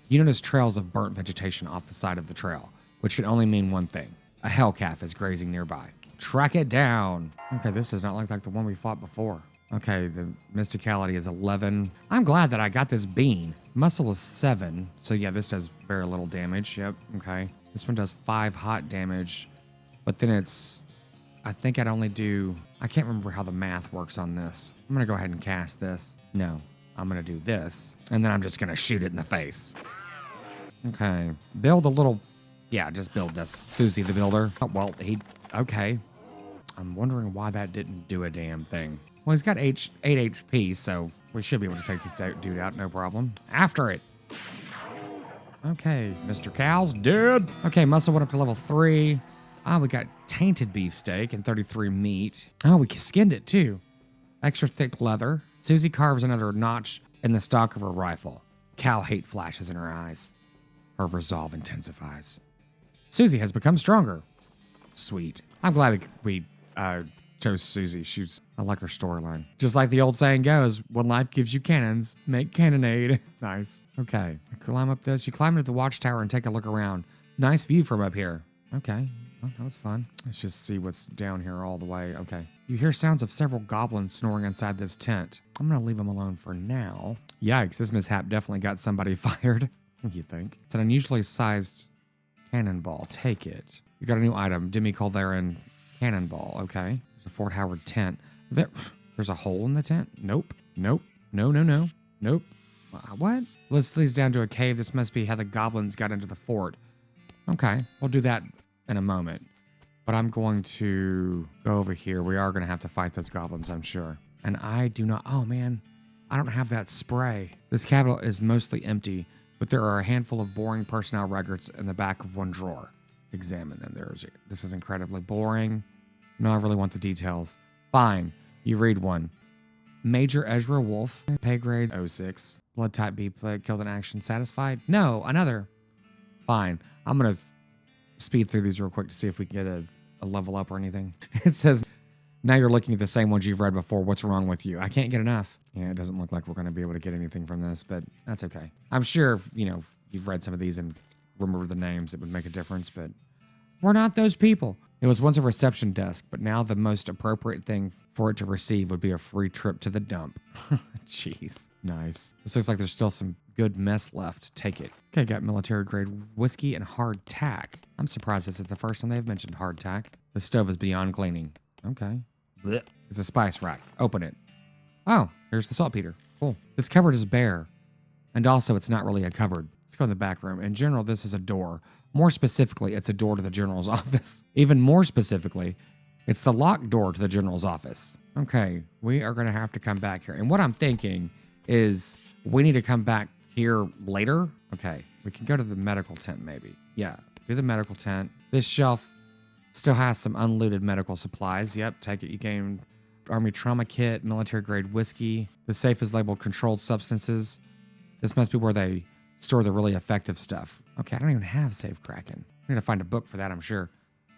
You notice trails of burnt vegetation off the side of the trail, which can only mean one thing. A hellcalf is grazing nearby. Track it down. Okay, this does not look like the one we fought before. Okay, the mysticality is 11. I'm glad that I got this bean. Muscle is 7. So yeah, this does very little damage. Yep, okay. This one does 5 hot damage. But then it's... I think I'd only do... I can't remember how the math works on this. I'm going to go ahead and cast this. No, I'm going to do this. And then I'm just going to shoot it in the face. Okay. Build a little... Yeah, just build this. Susie the Builder. Oh, well, he... Okay. I'm wondering why that didn't do a damn thing. Well, he's got 8 HP, so we should be able to take this dude out, no problem. After it. Okay, Mr. Cow's dead. Okay, muscle went up to level 3. Ah, we got tainted beefsteak and 33 meat. Oh, we skinned it too. Extra thick leather. Susie carves another notch in the stock of her rifle. Cow hate flashes in her eyes. Her resolve intensifies. Susie has become stronger. Sweet. I'm glad we chose Susie. I like her storyline. Just like the old saying goes, when life gives you cannons, make cannonade. Nice. Okay. Climb up this. You climb into the watchtower and take a look around. Nice view from up here. Okay. Well, that was fun. Let's just see what's down here all the way. Okay. You hear sounds of several goblins snoring inside this tent. I'm going to leave them alone for now. Yikes. This mishap definitely got somebody fired. What do you think? It's an unusually sized cannonball. Take it. You got a new item. Demi-Colveran cannonball. Okay. There's a Fort Howard tent. There's a hole in the tent? Nope. Nope. No. Nope. What? Let's lead down to a cave. This must be how the goblins got into the fort. Okay. We'll do that in a moment. But I'm going to go over here. We are going to have to fight those goblins, I'm sure. And I do not... Oh, man. I don't have that spray. This cabinet is mostly empty, but there are a handful of boring personnel records in the back of one drawer. Examine them. This is incredibly boring. No, I really want the details. Fine. You read one. Major Ezra Wolf, pay grade 06. Blood type B, killed in action. Satisfied? No, another. Fine. I'm going to speed through these real quick to see if we can get a level up or anything. It says, now you're looking at the same ones you've read before. What's wrong with you? I can't get enough. Yeah, it doesn't look like we're going to be able to get anything from this, but that's okay. I'm sure, if you've read some of these and remember the names, it would make a difference, but we're not those people. It was once a reception desk, but now the most appropriate thing for it to receive would be a free trip to the dump. Jeez. Nice. This looks like there's still some good mess left. Take it. Okay, got military grade whiskey and hardtack. I'm surprised this is the first time they've mentioned hardtack. The stove is beyond cleaning. Okay. Blech. It's a spice rack. Open it. Oh, here's the saltpeter. Cool. This cupboard is bare. And also, it's not really a cupboard. Let's go in the back room. In general, this is a door. More specifically, it's a door to the general's office. Even more specifically, it's the locked door to the general's office. Okay, we are going to have to come back here. And what I'm thinking is we need to come back here later. Okay, we can go to the medical tent maybe. Yeah, do the medical tent. This shelf still has some unlooted medical supplies. Yep, take it. You gained Army trauma kit, military grade whiskey. The safe is labeled controlled substances. This must be where they store the really effective stuff. Okay, I don't even have safe cracking. I need to find a book for that, I'm sure.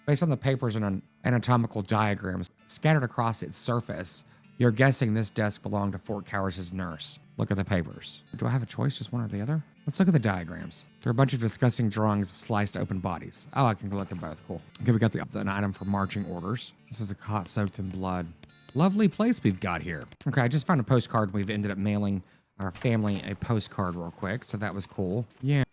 Based on the papers and anatomical diagrams scattered across its surface, you're guessing this desk belonged to Fort Cowards' nurse. Look at the papers. Do I have a choice, just one or the other? Let's look at the diagrams. There are a bunch of disgusting drawings of sliced open bodies. Oh, I can look at both. Cool. Okay, we got an item for marching orders. This is a cot soaked in blood. Lovely place we've got here. Okay, I just found a postcard. We've ended up mailing our family a postcard real quick, so that was cool. Yeah.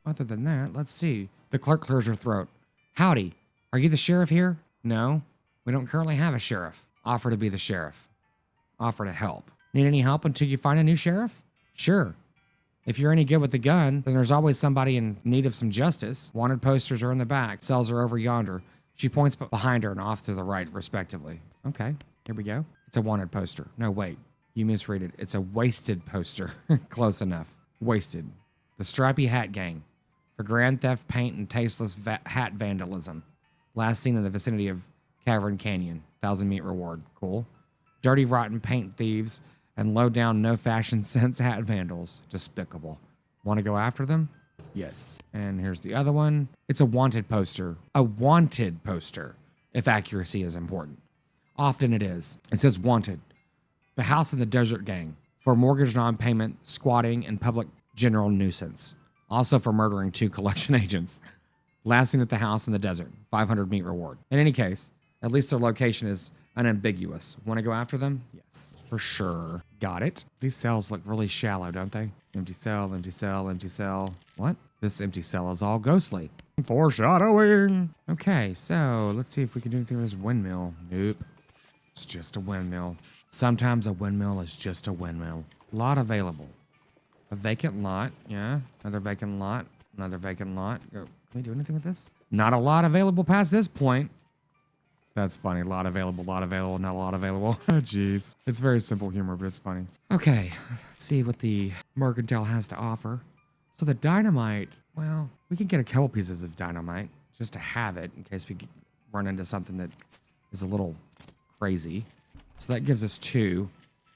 Other than that, let's see. The clerk clears her throat. Howdy. Are you the sheriff here? No. We don't currently have a sheriff. Offer to be the sheriff. Offer to help. Need any help until you find a new sheriff? Sure. If you're any good with the gun, then there's always somebody in need of some justice. Wanted posters are in the back. Cells are over yonder. She points behind her and off to the right, respectively. Okay, here we go. It's a wanted poster. No, wait. You misread it. It's a wasted poster. Close enough. Wasted. The Stripey Hat Gang. For grand theft, paint, and tasteless hat vandalism. Last seen in the vicinity of Cavern Canyon. 1,000 meat reward. Cool. Dirty, rotten paint thieves and low-down, no-fashion sense hat vandals. Despicable. Want to go after them? Yes. And here's the other one. It's a wanted poster. A wanted poster, if accuracy is important. Often it is. It says wanted. The House of the Desert Gang. For mortgage non-payment, squatting, and public general nuisance. Also for murdering 2 collection agents. Last seen at the house in the desert. 500 meat reward. In any case, at least their location is unambiguous. Want to go after them? Yes, for sure. Got it. These cells look really shallow, don't they? Empty cell, empty cell, empty cell. What? This empty cell is all ghostly. Foreshadowing. Okay, so let's see if we can do anything with this windmill. Nope. It's just a windmill. Sometimes a windmill is just a windmill. Lot available. A vacant lot. Yeah. Another vacant lot. Another vacant lot. Can we do anything with this? Not a lot available past this point. That's funny. A lot available, not a lot available. Oh, jeez. It's very simple humor, but it's funny. Okay, let's see what the mercantile has to offer. So the dynamite, well, we can get a couple pieces of dynamite just to have it in case we run into something that is a little crazy. So that gives us 2.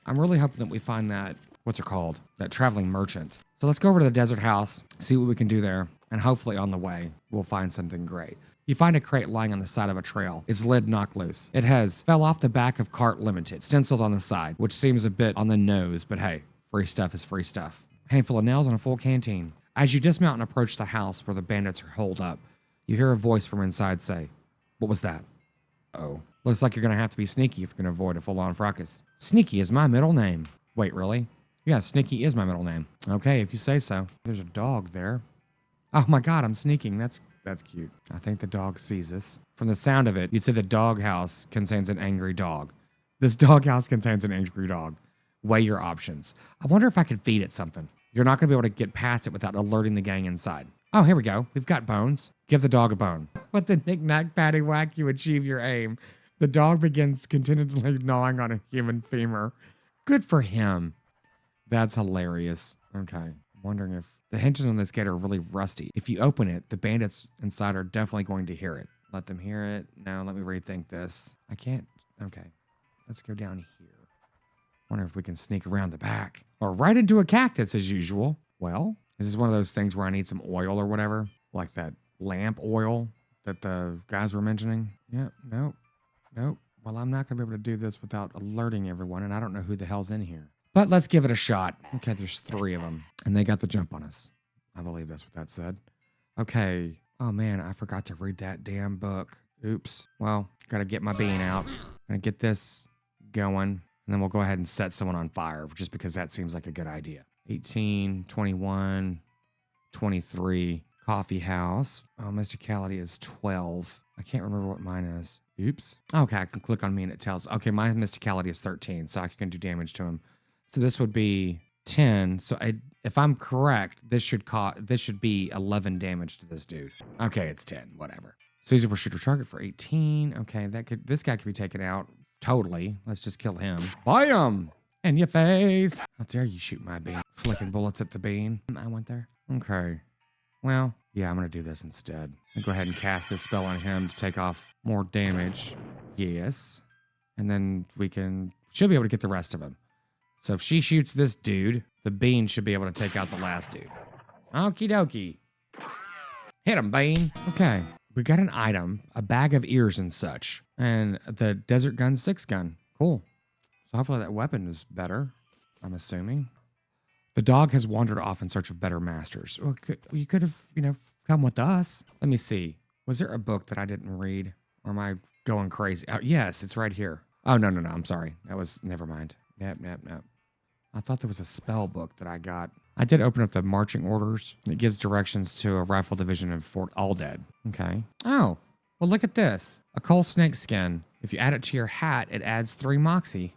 I'm really hoping that we find that, what's it called? That traveling merchant. So let's go over to the desert house, see what we can do there, and hopefully on the way, we'll find something great. You find a crate lying on the side of a trail. Its lid knocked loose. It has fell off the back of cart limited, stenciled on the side, which seems a bit on the nose, but hey, free stuff is free stuff. Handful of nails and a full canteen. As you dismount and approach the house where the bandits are holed up, you hear a voice from inside say, "What was that?" Oh, looks like you're gonna have to be sneaky if you're gonna avoid a full-on fracas. Sneaky is my middle name. Wait, really? Yeah, Sneaky is my middle name. Okay, if you say so. There's a dog there. Oh my God, I'm sneaking. That's cute. I think the dog sees us. From the sound of it, you'd say the doghouse contains an angry dog. This doghouse contains an angry dog. Weigh your options. I wonder if I could feed it something. You're not going to be able to get past it without alerting the gang inside. Oh, here we go. We've got bones. Give the dog a bone. With the knick-knack, paddywhack, you achieve your aim. The dog begins continually gnawing on a human femur. Good for him. That's hilarious. Okay. I'm wondering if the hinges on this gate are really rusty. If you open it, the bandits inside are definitely going to hear it. Let them hear it. Now, let me rethink this. I can't. Okay. Let's go down here. Wonder if we can sneak around the back. Or right into a cactus as usual. Well, is this one of those things where I need some oil or whatever? Like that lamp oil that the guys were mentioning? Yeah, nope. Well, I'm not going to be able to do this without alerting everyone, and I don't know who the hell's in here. But let's give it a shot. Okay, there's 3 of them, and they got the jump on us. I believe that's what that said. Okay. Oh, man, I forgot to read that damn book. Oops. Well, got to get my bean out. Gonna get this going, and then we'll go ahead and set someone on fire, just because that seems like a good idea. 18, 21, 23. Coffee house. Oh, mysticality is 12. I can't remember what mine is. Oops. Okay, I can click on me and it tells. Okay, my mysticality is 13, so I can do damage to him. So this would be 10. So if I'm correct, this should be 11 damage to this dude. Okay, it's 10. Whatever. Suitable shooter target for 18. Okay, this guy could be taken out. Totally. Let's just kill him. Bam! In your face. How dare you shoot my bean? Flicking bullets at the bean. I went there. Okay. Well, yeah, I'm going to do this instead. I'll go ahead and cast this spell on him to take off more damage. Yes. And then should be able to get the rest of them. So if she shoots this dude, the bean should be able to take out the last dude. Okie dokie. Hit him, bean. Okay. We got an item, a bag of ears and such. And the Desert Gun 6 gun. Cool. So hopefully that weapon is better, I'm assuming. The dog has wandered off in search of better masters. Well, you could have, come with us. Let me see. Was there a book that I didn't read? Or am I going crazy? Oh, yes, it's right here. Oh, no. I'm sorry. Never mind. Nope. I thought there was a spell book that I got. I did open up the marching orders. It gives directions to a rifle division in Fort Aldead. Okay. Oh, well, look at this. A coal snake skin. If you add it to your hat, it adds 3 moxie.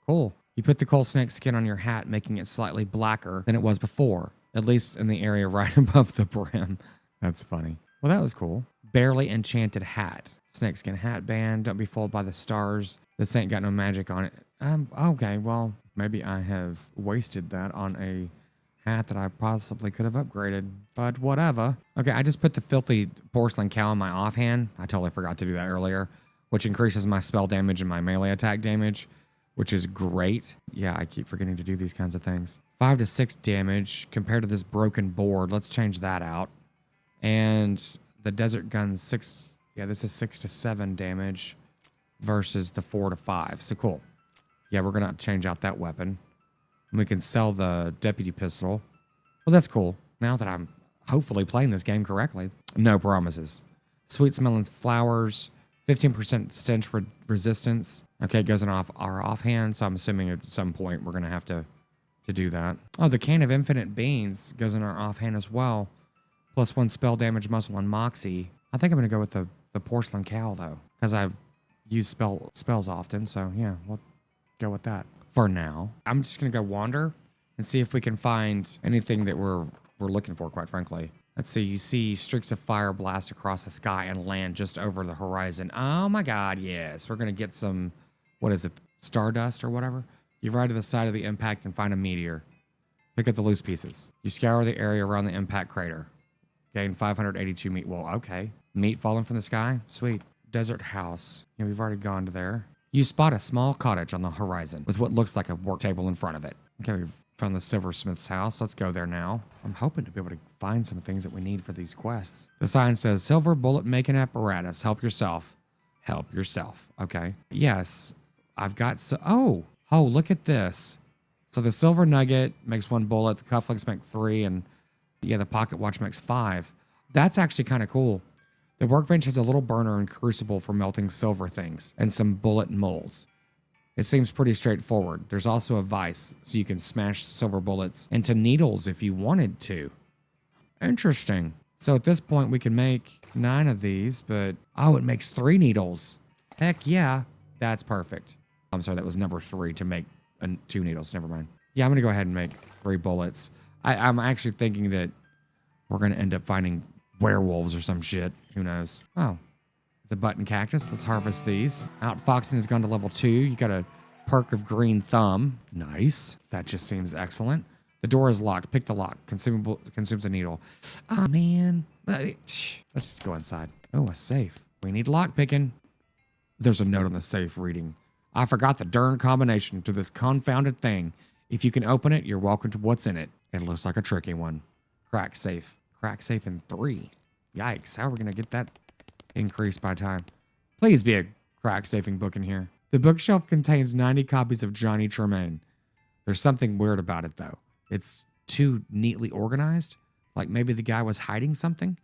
Cool. You put the coal snake skin on your hat, making it slightly blacker than it was before, at least in the area right above the brim. That's funny. Well, that was cool. Barely enchanted hat. Snakeskin hat band. Don't be fooled by the stars. This ain't got no magic on it. Okay, well, maybe I have wasted that on a hat that I possibly could have upgraded, but whatever. Okay, I just put the filthy porcelain cow in my offhand. I totally forgot to do that earlier, which increases my spell damage and my melee attack damage, which is great. Yeah, I keep forgetting to do these kinds of things. 5 to 6 damage compared to this broken board. Let's change that out. And the Desert Gun 6, yeah, this is 6 to 7 damage versus the 4 to 5. So cool. Yeah, we're going to change out that weapon. And we can sell the deputy pistol. Well, that's cool. Now that I'm hopefully playing this game correctly. No promises. Sweet smelling flowers. 15% stench resistance. Okay, it goes in our offhand, so I'm assuming at some point we're going to have to do that. Oh, the can of infinite beans goes in our offhand as well. Plus 1 spell damage, muscle, and moxie. I think I'm going to go with the porcelain cow, though, because I've used spells often, so yeah, we'll go with that for now. I'm just going to go wander and see if we can find anything that we're looking for, quite frankly. Let's see, you see streaks of fire blast across the sky and land just over the horizon. Oh my God, yes. We're going to get some, what is it, stardust or whatever? You ride to the side of the impact and find a meteor. Pick up the loose pieces. You scour the area around the impact crater. Gain 582 meat. Well, okay. Meat falling from the sky? Sweet. Desert house. Yeah, we've already gone to there. You spot a small cottage on the horizon with what looks like a work table in front of it. Okay, we've found the silversmith's house. Let's go there now. I'm hoping to be able to find some things that we need for these quests. The sign says, silver bullet making apparatus. Help yourself. Help yourself. Okay. Yes, I've got oh, look at this. So the silver nugget makes 1 bullet. The cufflinks make 3. And yeah, the pocket watch makes 5. That's actually kind of cool. The workbench has a little burner and crucible for melting silver things and some bullet molds. It seems pretty straightforward. There's also a vise, so you can smash silver bullets into needles if you wanted to. Interesting. So at this point, we can make 9 of these, but oh, it makes 3 needles. Heck yeah, that's perfect. I'm sorry, that was number 3 to make 2 needles. Never mind. Yeah, I'm going to go ahead and make 3 bullets. I'm actually thinking that we're going to end up finding werewolves or some shit. Who knows? Oh, it's a button cactus. Let's harvest these. Outfoxing has gone to level 2. You got a perk of green thumb. Nice. That just seems excellent. The door is locked. Pick the lock. Consumes a needle. Oh, man. Let's just go inside. Oh, a safe. We need lock picking. There's a note on the safe reading, I forgot the darn combination to this confounded thing. If you can open it, you're welcome to what's in it. It looks like a tricky one. Crack safe. Crack safe in 3. Yikes. How are we going to get that increased by time? Please be a crack safing book in here. The bookshelf contains 90 copies of Johnny Tremaine. There's something weird about it, though. It's too neatly organized. Like maybe the guy was hiding something.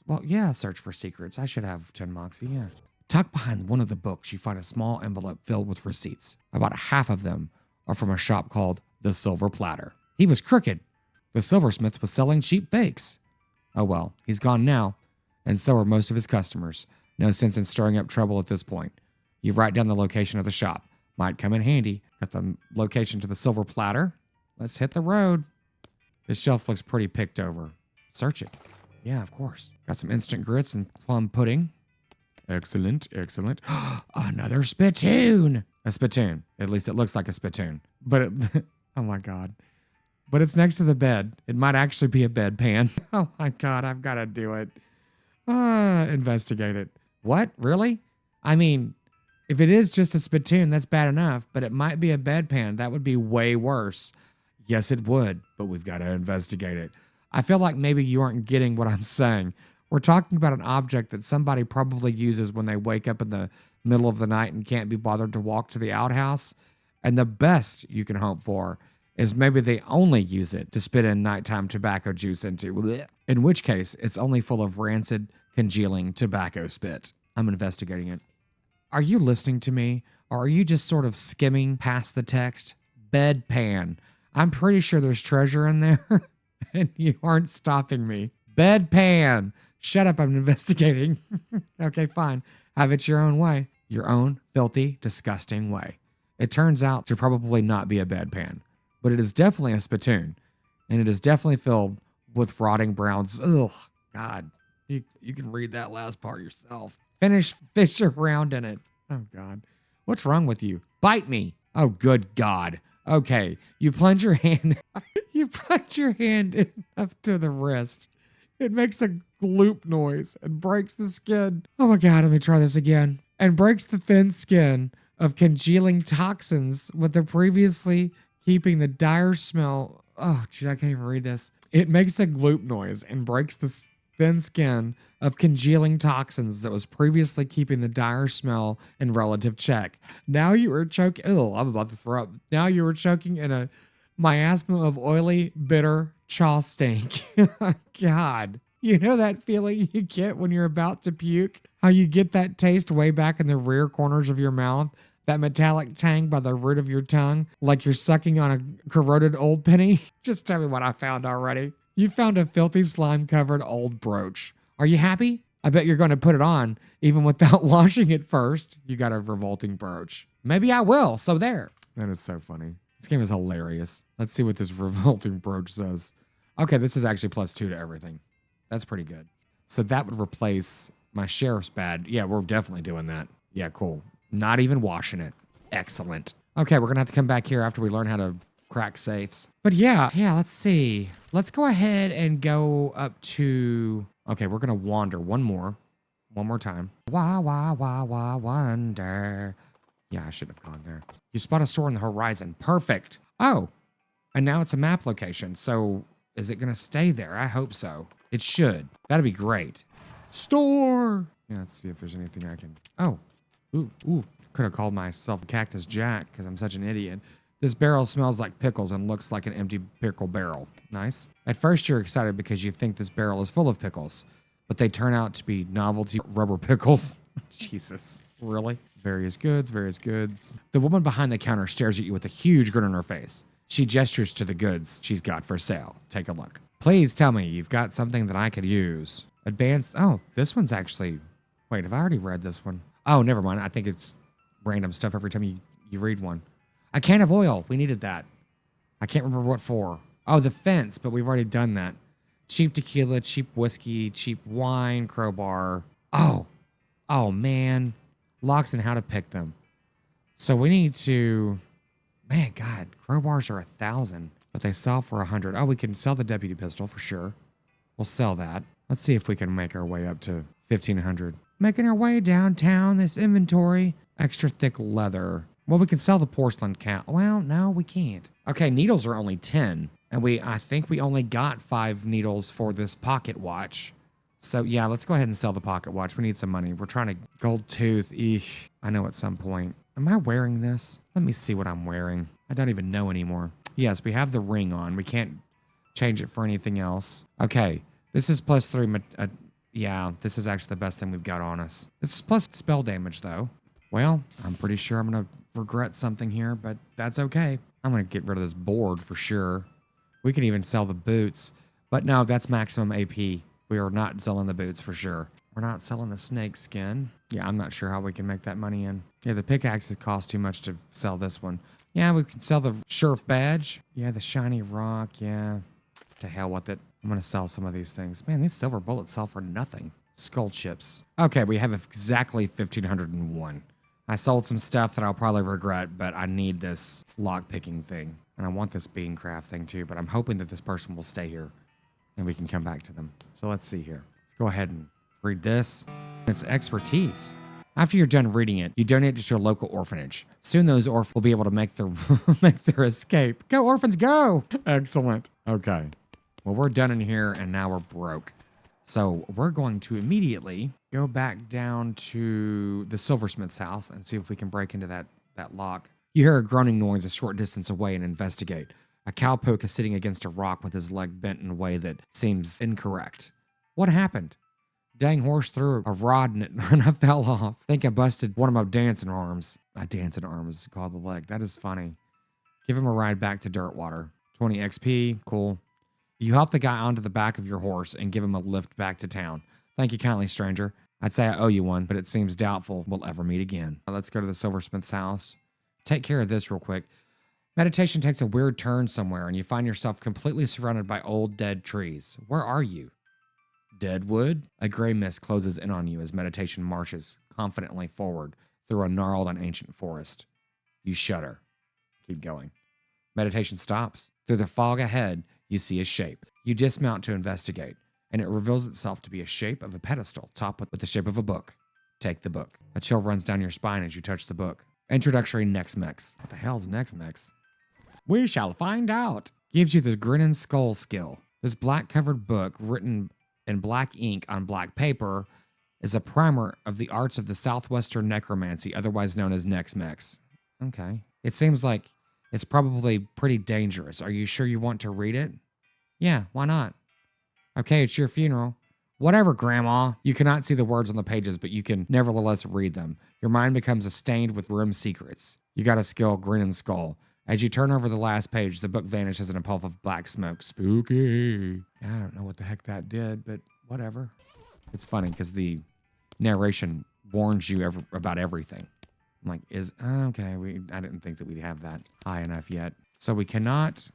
Well, yeah, search for secrets. I should have 10 moxie, yeah. Tucked behind one of the books, you find a small envelope filled with receipts. About half of them are from a shop called The Silver Platter. He was crooked. The silversmith was selling cheap fakes. Oh well, he's gone now, and so are most of his customers. No sense in stirring up trouble at this point. You write down the location of the shop. Might come in handy. Got the location to the Silver Platter. Let's hit the road. This shelf looks pretty picked over. Search it. Yeah, of course. Got some instant grits and plum pudding. Excellent, excellent. Another spittoon. A spittoon. At least it looks like a spittoon. But it, oh my God. But it's next to the bed. It might actually be a bedpan. Oh my God, I've got to do it. Investigate it. What? Really? I mean, if it is just a spittoon, that's bad enough, but it might be a bedpan. That would be way worse. Yes, it would, but we've got to investigate it. I feel like maybe you aren't getting what I'm saying. We're talking about an object that somebody probably uses when they wake up in the middle of the night and can't be bothered to walk to the outhouse. And the best you can hope for is maybe they only use it to spit in nighttime tobacco juice into. In which case, it's only full of rancid, congealing tobacco spit. I'm investigating it. Are you listening to me? Or are you just sort of skimming past the text? Bedpan. I'm pretty sure there's treasure in there, and you aren't stopping me. Bedpan. Shut up, I'm investigating. Okay, fine. Have it your own way. Your own filthy, disgusting way. It turns out to probably not be a bedpan, but it is definitely a spittoon, and it is definitely filled with rotting browns. Ugh, God. You can read that last part yourself. Fish around in it. Oh, God. What's wrong with you? Bite me. Oh, good God. Okay, you plunge your hand. You plunge your hand in up to the wrist. It makes a gloop noise and breaks the skin. Oh my God, let me try this again. And breaks the thin skin of congealing toxins with the previously keeping the dire smell. Oh, geez, I can't even read this. It makes a gloop noise and breaks the thin skin of congealing toxins that was previously keeping the dire smell in relative check. Now you are choking. Oh, I'm about to throw up. Now you are choking in a miasma of oily, bitter chaw stink. God. You know that feeling you get when you're about to puke? How you get that taste way back in the rear corners of your mouth? That metallic tang by the root of your tongue? Like you're sucking on a corroded old penny? Just tell me what I found already. You found a filthy slime-covered old brooch. Are you happy? I bet you're going to put it on, even without washing it first. You got a revolting brooch. Maybe I will, so there. That is so funny. This game is hilarious. Let's see what this revolting brooch says. Okay, this is actually +2 to everything. That's pretty good. So that would replace my sheriff's badge. Yeah, we're definitely doing that. Yeah, cool. Not even washing it. Excellent. Okay, we're gonna have to come back here after we learn how to crack safes. But yeah, let's see. Let's go ahead and go up to, okay, we're gonna wander one more time. Wonder. Yeah, I should have gone there. You spot a store on the horizon. Perfect. Oh, and now it's a map location. So is it gonna stay there? I hope so. It should. That'd be great. Store. Yeah, let's see if there's anything I can. Oh, ooh. Could have called myself Cactus Jack because I'm such an idiot. This barrel smells like pickles and looks like an empty pickle barrel. Nice. At first, you're excited because you think this barrel is full of pickles, but they turn out to be novelty rubber pickles. Jesus. Really? Various goods. The woman behind the counter stares at you with a huge grin on her face. She gestures to the goods she's got for sale. Take a look. Please tell me you've got something that I could use. Advanced. Oh, this one's actually. Wait, have I already read this one? Oh, never mind. I think it's random stuff every time you read one. A can of oil. We needed that. I can't remember what for. Oh, the fence, but we've already done that. Cheap tequila, cheap whiskey, cheap wine, crowbar. Oh, man. Locks and how to pick them. So we need to, man, God, crowbars are 1,000, but they sell for 100. Oh, we can sell the deputy pistol for sure. We'll sell that. Let's see if we can make our way up to 1,500. Making our way downtown, this inventory. Extra thick leather. Well, we can sell the porcelain count. Well, no, we can't. Okay, needles are only 10. And I think we only got 5 needles for this pocket watch. So yeah, let's go ahead and sell the pocket watch. We need some money. We're trying to gold tooth. Eesh. I know at some point. Am I wearing this? Let me see what I'm wearing. I don't even know anymore. Yes, we have the ring on. We can't change it for anything else. Okay, this is +3. Yeah, this is actually the best thing we've got on us. It's plus spell damage though. Well, I'm pretty sure I'm gonna regret something here, but that's okay. I'm gonna get rid of this board for sure. We can even sell the boots, but no, that's maximum AP. We are not selling the boots for sure. We're not selling the snake skin. Yeah, I'm not sure how we can make that money in. Yeah, the pickaxes cost too much to sell this one. Yeah, we can sell the sheriff badge. Yeah, the shiny rock. Yeah, to hell with it. I'm gonna sell some of these things. Man, these silver bullets sell for nothing. Skull chips. Okay, we have exactly 1,501. I sold some stuff that I'll probably regret, but I need this lock-picking thing. And I want this bean craft thing too, but I'm hoping that this person will stay here and we can come back to them. So let's see here. Let's go ahead and read this. It's expertise. After you're done reading it, you donate it to a local orphanage. Soon those orphans will be able to make their make their escape. Go orphans, go! Excellent. Okay. Well, we're done in here and now we're broke. So we're going to immediately go back down to the silversmith's house and see if we can break into that lock. You hear a groaning noise a short distance away and investigate. A cowpoke is sitting against a rock with his leg bent in a way that seems incorrect. What happened? Dang horse threw a rod in it and I fell off. Think I busted one of my dancing arms. My dancing arm is called the leg. That is funny. Give him a ride back to Dirtwater. 20 XP. Cool. You help the guy onto the back of your horse and give him a lift back to town. Thank you kindly, stranger. I'd say I owe you one, but it seems doubtful we'll ever meet again. Let's go to the silversmith's house. Take care of this real quick. Meditation takes a weird turn somewhere and you find yourself completely surrounded by old dead trees. Where are you? Deadwood? A gray mist closes in on you as meditation marches confidently forward through a gnarled and ancient forest. You shudder. Keep going. Meditation stops. Through the fog ahead, you see a shape. You dismount to investigate, and it reveals itself to be a shape of a pedestal topped with the shape of a book. Take the book. A chill runs down your spine as you touch the book. Introductory Next-Mex. What the hell is Next-Mex? We shall find out. Gives you the grin and skull skill. This black-covered book, written in black ink on black paper, is a primer of the arts of the southwestern necromancy, otherwise known as Next-Mex. Okay. It seems like it's probably pretty dangerous. Are you sure you want to read it? Yeah, why not? Okay, it's your funeral. Whatever, Grandma. You cannot see the words on the pages, but you can nevertheless read them. Your mind becomes stained with grim secrets. You got a skill, Grin and Skull. As you turn over the last page, the book vanishes in a puff of black smoke. Spooky. I don't know what the heck that did, but whatever. It's funny because the narration warns you about everything. I'm like, okay, I didn't think that we'd have that high enough yet. So we cannot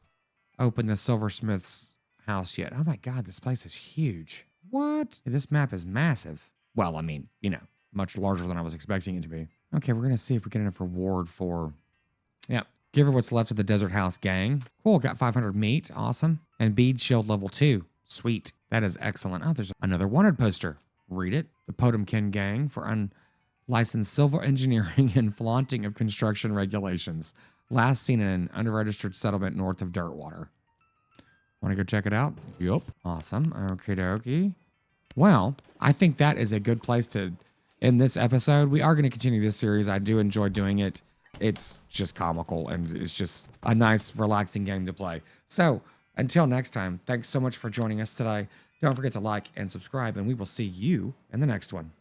open the silversmith's house yet. Oh my God, this place is huge. What? This map is massive. Well, I mean, you know, much larger than I was expecting it to be. Okay, we're going to see if we get enough reward for... Yep. Give her what's left of the Desert House gang. Cool, got 500 meat. Awesome. And bead shield level 2. Sweet. That is excellent. Oh, there's another wanted poster. Read it. The Potemkin gang for unlicensed civil engineering and flaunting of construction regulations. Last seen in an unregistered settlement north of Dirtwater. Want to go check it out? Yup. Awesome. Okie dokie. Well, I think that is a good place to end this episode. We are going to continue this series. I do enjoy doing it. It's just comical and it's just a nice, relaxing game to play. So until next time, thanks so much for joining us today. Don't forget to like and subscribe, and we will see you in the next one.